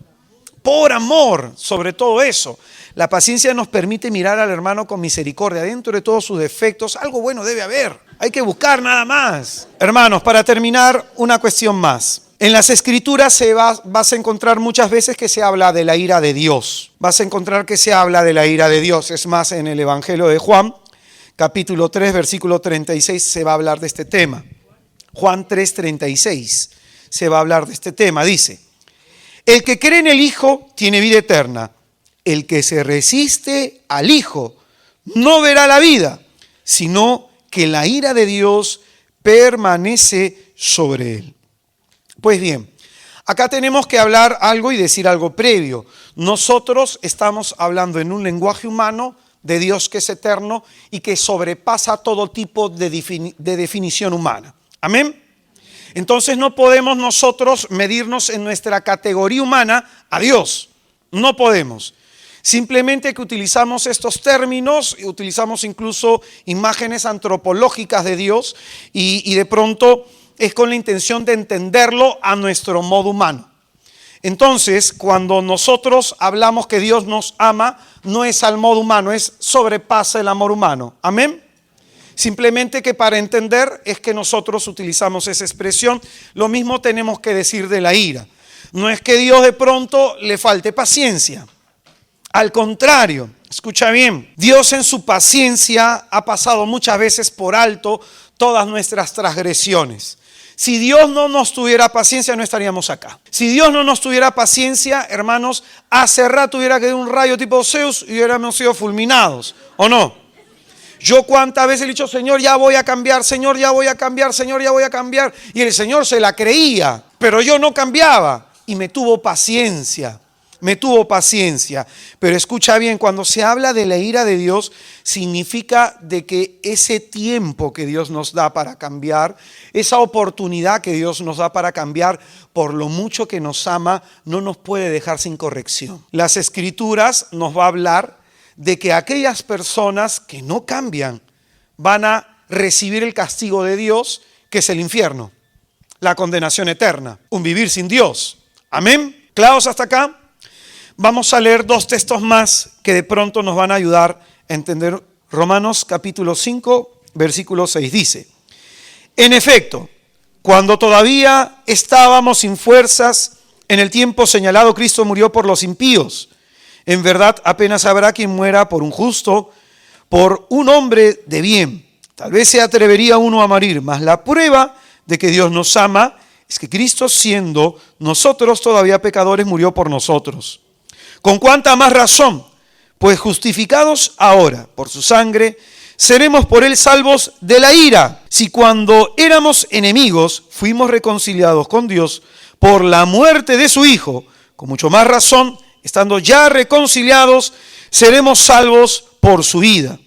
Por amor, sobre todo eso. La paciencia nos permite mirar al hermano con misericordia. Dentro de todos sus defectos, algo bueno debe haber. Hay que buscar nada más. Hermanos, para terminar, una cuestión más. En las Escrituras vas a encontrar muchas veces que se habla de la ira de Dios. Vas a encontrar que se habla de la ira de Dios. Es más, en el Evangelio de Juan, capítulo 3, versículo 36, se va a hablar de este tema. Juan 3, 36, se va a hablar de este tema. Dice, el que cree en el Hijo tiene vida eterna. El que se resiste al Hijo no verá la vida, sino que la ira de Dios permanece sobre él. Pues bien, acá tenemos que hablar algo y decir algo previo. Nosotros estamos hablando en un lenguaje humano de Dios que es eterno y que sobrepasa todo tipo de definición humana. Amén. Entonces no podemos nosotros medirnos en nuestra categoría humana a Dios. No podemos. Simplemente que utilizamos estos términos, utilizamos incluso imágenes antropológicas de Dios y de pronto es con la intención de entenderlo a nuestro modo humano. Entonces, cuando nosotros hablamos que Dios nos ama, no es al modo humano, es sobrepasa el amor humano. Amén. Simplemente que para entender es que nosotros utilizamos esa expresión. Lo mismo tenemos que decir de la ira. No es que Dios de pronto le falte paciencia. Al contrario, escucha bien, Dios en su paciencia ha pasado muchas veces por alto todas nuestras transgresiones. Si Dios no nos tuviera paciencia, no estaríamos acá. Si Dios no nos tuviera paciencia, hermanos, hace rato hubiera caído un rayo tipo Zeus y hubiéramos sido fulminados, ¿o no? Yo cuántas veces he dicho, Señor, ya voy a cambiar, Señor, ya voy a cambiar, Señor, ya voy a cambiar. Y el Señor se la creía, pero yo no cambiaba y me tuvo paciencia. Me tuvo paciencia. Pero escucha bien, cuando se habla de la ira de Dios, significa de que ese tiempo que Dios nos da para cambiar, esa oportunidad que Dios nos da para cambiar, por lo mucho que nos ama, no nos puede dejar sin corrección. Las Escrituras nos va a hablar de que aquellas personas que no cambian van a recibir el castigo de Dios, que es el infierno, la condenación eterna, un vivir sin Dios. Amén. ¿Claros hasta acá? Vamos a leer dos textos más que de pronto nos van a ayudar a entender. Romanos capítulo 5, versículo 6 dice, en efecto, cuando todavía estábamos sin fuerzas, en el tiempo señalado Cristo murió por los impíos. En verdad, apenas habrá quien muera por un justo, por un hombre de bien. Tal vez se atrevería uno a morir, mas la prueba de que Dios nos ama es que Cristo, siendo nosotros todavía pecadores, murió por nosotros. ¿Con cuánta más razón? Pues justificados ahora por su sangre, seremos por él salvos de la ira. Si cuando éramos enemigos fuimos reconciliados con Dios por la muerte de su Hijo, con mucho más razón, estando ya reconciliados, seremos salvos por su vida.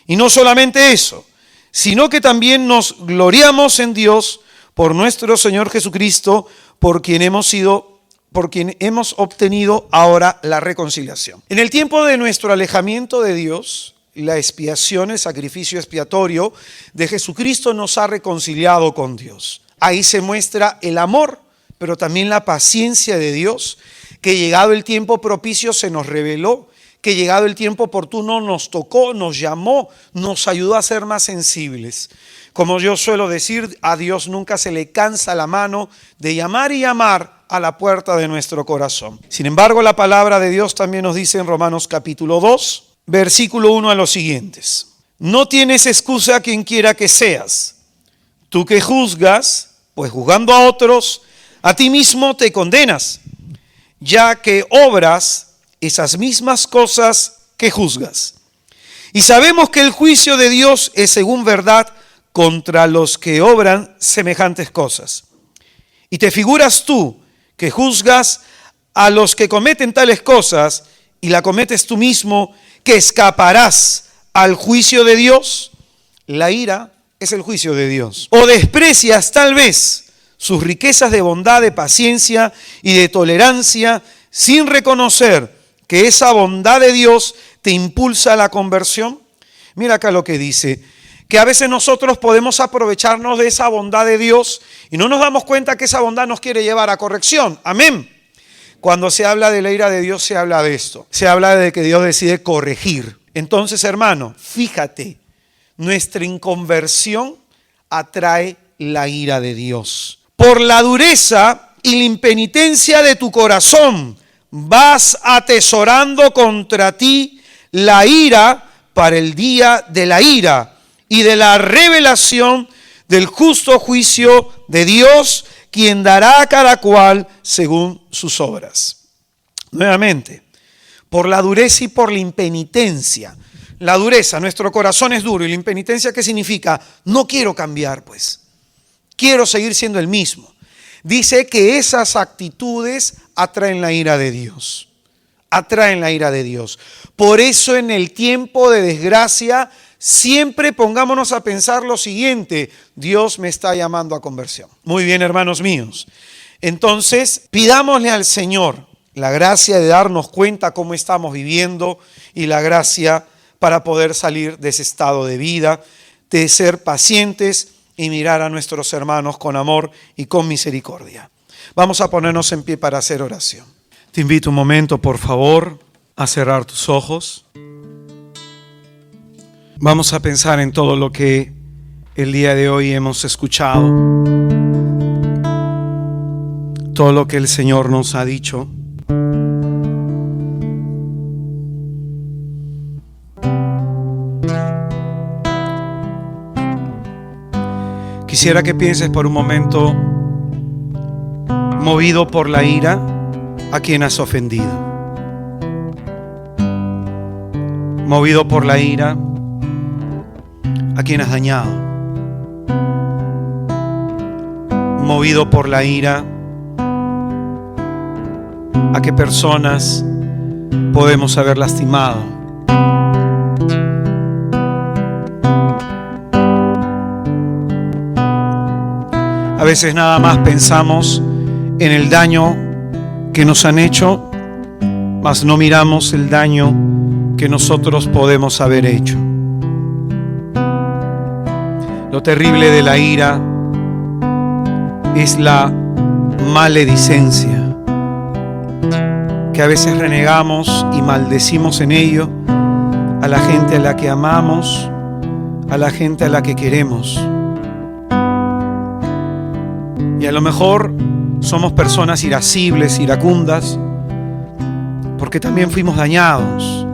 Y no solamente eso, sino que también nos gloriamos en Dios por nuestro Señor Jesucristo, por quien hemos obtenido ahora la reconciliación. En el tiempo de nuestro alejamiento de Dios, la expiación, el sacrificio expiatorio de Jesucristo nos ha reconciliado con Dios. Ahí se muestra el amor, pero también la paciencia de Dios, que llegado el tiempo propicio se nos reveló, que llegado el tiempo oportuno nos tocó, nos llamó, nos ayudó a ser más sensibles. Como yo suelo decir, a Dios nunca se le cansa la mano de llamar y llamar a la puerta de nuestro corazón. Sin embargo, la palabra de Dios también nos dice en Romanos capítulo 2, versículo 1 a los siguientes. No tienes excusa quien quiera que seas. Tú que juzgas, pues juzgando a otros, a ti mismo te condenas. ya que obras esas mismas cosas que juzgas. Y sabemos que el juicio de Dios es según verdad contra los que obran semejantes cosas. Y te figuras tú que juzgas a los que cometen tales cosas y la cometes tú mismo, que escaparás al juicio de Dios. La ira es el juicio de Dios. O desprecias tal vez sus riquezas de bondad, de paciencia y de tolerancia, sin reconocer que esa bondad de Dios te impulsa a la conversión. Mira acá lo que dice, que a veces nosotros podemos aprovecharnos de esa bondad de Dios y no nos damos cuenta que esa bondad nos quiere llevar a corrección. Amén. Cuando se habla de la ira de Dios, se habla de esto. Se habla de que Dios decide corregir. Entonces, hermano, fíjate, nuestra inconversión atrae la ira de Dios. Por la dureza y la impenitencia de tu corazón, vas atesorando contra ti la ira para el día de la ira y de la revelación del justo juicio de Dios, quien dará a cada cual según sus obras. Nuevamente, por la dureza y por la impenitencia. La dureza, nuestro corazón es duro, y la impenitencia, ¿qué significa? No quiero cambiar, pues. Quiero seguir siendo el mismo. Dice que esas actitudes atraen la ira de Dios. Atraen la ira de Dios. Por eso en el tiempo de desgracia, siempre pongámonos a pensar lo siguiente: Dios me está llamando a conversión. Muy bien, hermanos míos. Entonces, pidámosle al Señor la gracia de darnos cuenta cómo estamos viviendo y la gracia para poder salir de ese estado de vida, de ser pacientes y mirar a nuestros hermanos con amor y con misericordia. Vamos a ponernos en pie para hacer oración. Te invito un momento, por favor, a cerrar tus ojos. Vamos a pensar en todo lo que el día de hoy hemos escuchado, todo lo que el Señor nos ha dicho. Quisiera que pienses por un momento, movido por la ira, a quien has ofendido. Movido por la ira, a quien has dañado. Movido por la ira, a qué personas podemos haber lastimado. A veces nada más pensamos en el daño que nos han hecho, mas no miramos el daño que nosotros podemos haber hecho. Lo terrible de la ira es la maledicencia, que a veces renegamos y maldecimos en ello a la gente a la que amamos, a la gente a la que queremos. Y a lo mejor somos personas irascibles, iracundas, porque también fuimos dañados.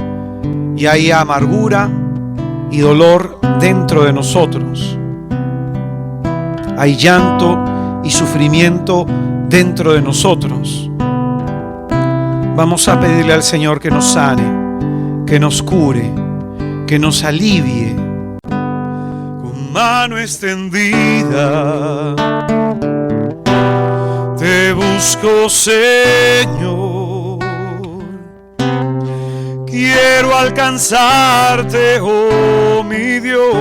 Y hay amargura y dolor dentro de nosotros. Hay llanto y sufrimiento dentro de nosotros. Vamos a pedirle al Señor que nos sane, que nos cure, que nos alivie. Con mano extendida te busco, Señor, quiero alcanzarte, oh mi Dios.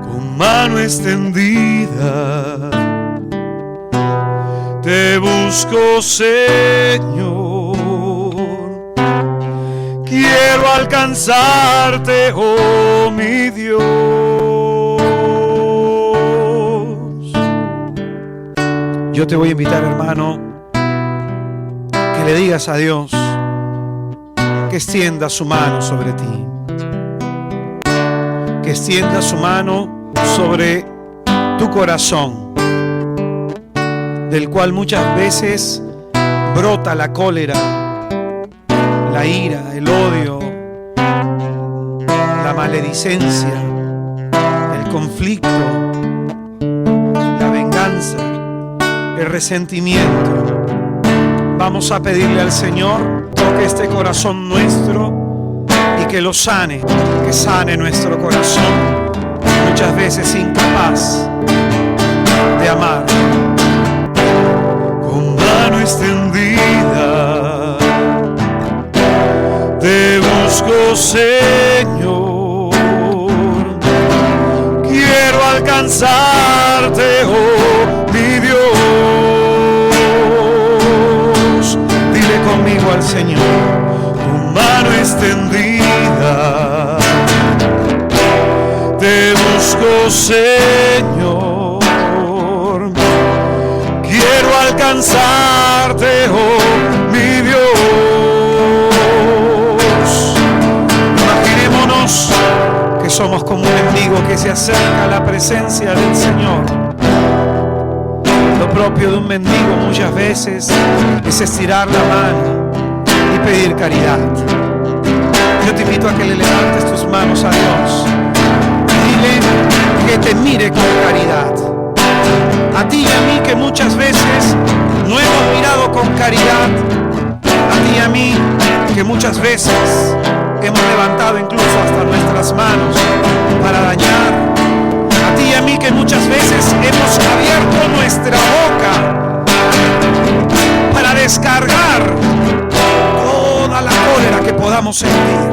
Con mano extendida te busco, Señor, quiero alcanzarte, oh mi Dios. Yo te voy a invitar, hermano, que le digas a Dios que extienda su mano sobre ti, que extienda su mano sobre tu corazón, del cual muchas veces brota la cólera, la ira, el odio, la maledicencia, el conflicto, la venganza. venganza, el resentimiento. Vamos a pedirle al Señor, toque este corazón nuestro y que lo sane, que sane nuestro corazón, muchas veces incapaz de amar. Con mano extendida te busco, Señor, quiero alcanzarte, oh mi Dios. Dile conmigo al Señor, con mano extendida te busco, Señor, quiero alcanzarte, oh mi Dios. Imaginémonos que somos como un mendigo que se acerca a la presencia del Señor. Lo propio de un mendigo muchas veces es estirar la mano y pedir caridad. Yo te invito a que le levantes tus manos a Dios y dile que te mire con caridad. A ti y a mí que muchas veces no hemos mirado con caridad. A ti y a mí que muchas veces hemos levantado incluso hasta nuestras manos para dañar. A ti y a mí que muchas veces hemos abierto nuestra boca para descargar toda la cólera que podamos sentir.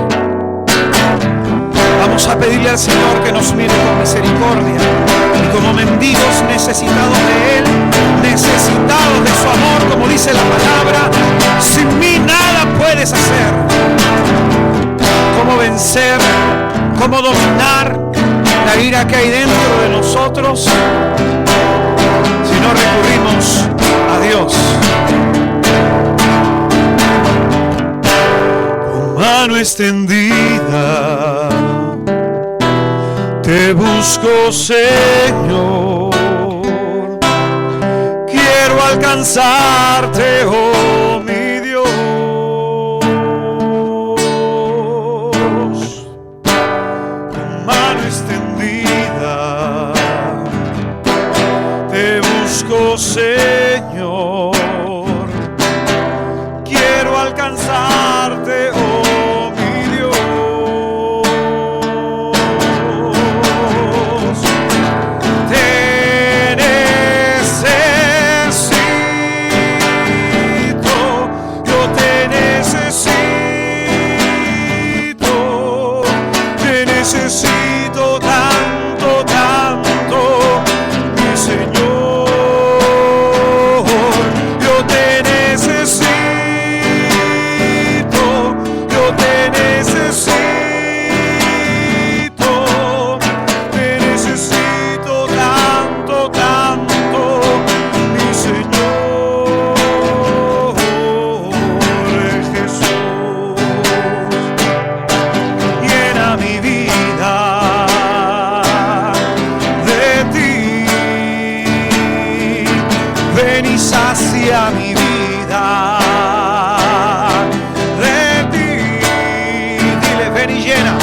Vamos a pedirle al Señor que nos mire con misericordia y como mendigos necesitados de Él, necesitados de su amor, como dice la palabra, sin mí nada puedes hacer. ¿Cómo vencer? ¿Cómo dominar la ira que hay dentro de nosotros si no recurrimos a Dios? Con mano extendida te busco, Señor, quiero alcanzarte, oh mi Dios. Con mano extendida te busco, Señor, quiero alcanzarte, oh mi Dios. Necesito tanto, tanto, mi Señor, yo te necesito, yo te necesito tanto, tanto, mi Señor Jesús, llena mi vida de ti, ven y sacia mi vida de ti. Dile, ven y llena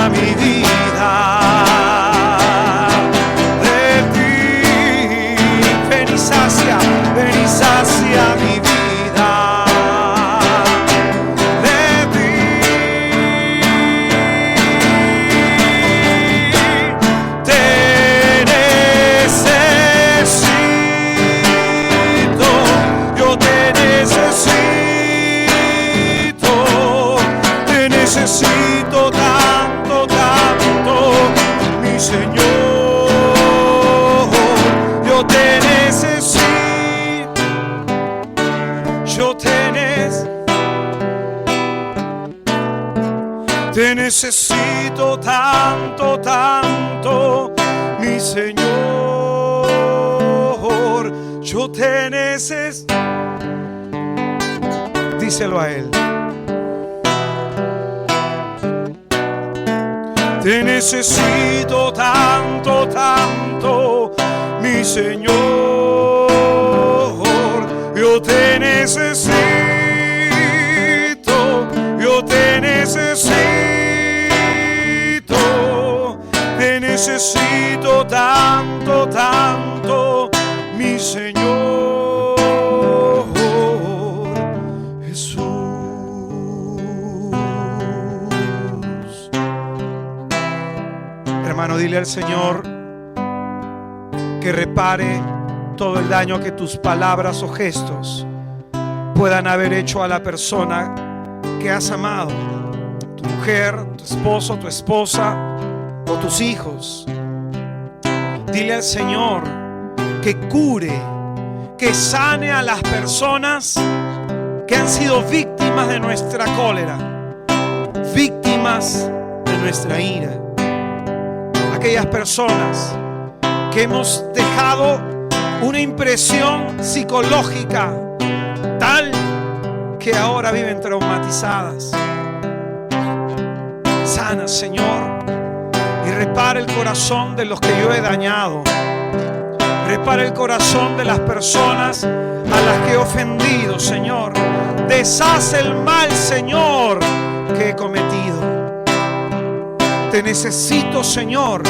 mi vida de ti, ven y sacia mi vida de ti. Te necesito, yo te necesito tanto, tanto, mi Señor, yo te necesito, te necesito tanto, tanto, mi Señor, yo te necesito. Díselo a Él. Te necesito tanto, tanto, mi Señor, yo te necesito, yo te necesito tanto, tanto, Dile al Señor que repare todo el daño que tus palabras o gestos puedan haber hecho a la persona que has amado, tu mujer, tu esposo, tu esposa o tus hijos. Dile al Señor que cure, que sane a las personas que han sido víctimas de nuestra cólera, víctimas de nuestra ira. Aquellas personas que hemos dejado una impresión psicológica tal que ahora viven traumatizadas. Sana, Señor, y repara el corazón de los que yo he dañado. Repara el corazón de las personas a las que he ofendido, Señor. Deshace el mal, Señor, que he cometido. Te necesito, Señor,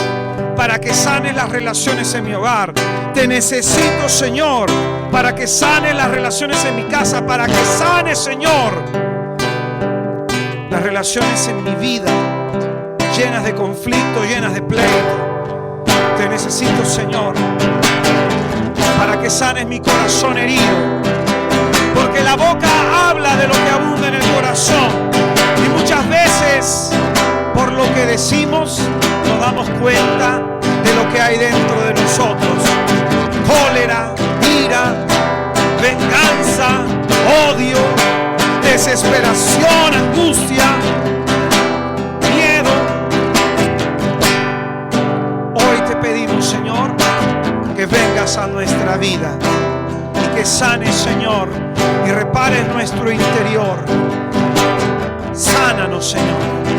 para que sanes las relaciones en mi hogar. Te necesito, Señor, para que sanes las relaciones en mi casa. Para que sanes, Señor, las relaciones en mi vida, llenas de conflicto, llenas de pleito. Te necesito, Señor, para que sanes mi corazón herido. Porque la boca habla de lo que abunda en el corazón. Y muchas veces, por lo que decimos, nos damos cuenta de lo que hay dentro de nosotros. Cólera, ira, venganza, odio, desesperación, angustia, miedo. Hoy te pedimos, Señor, que vengas a nuestra vida y que sanes, Señor, y repares nuestro interior. Sánanos, Señor.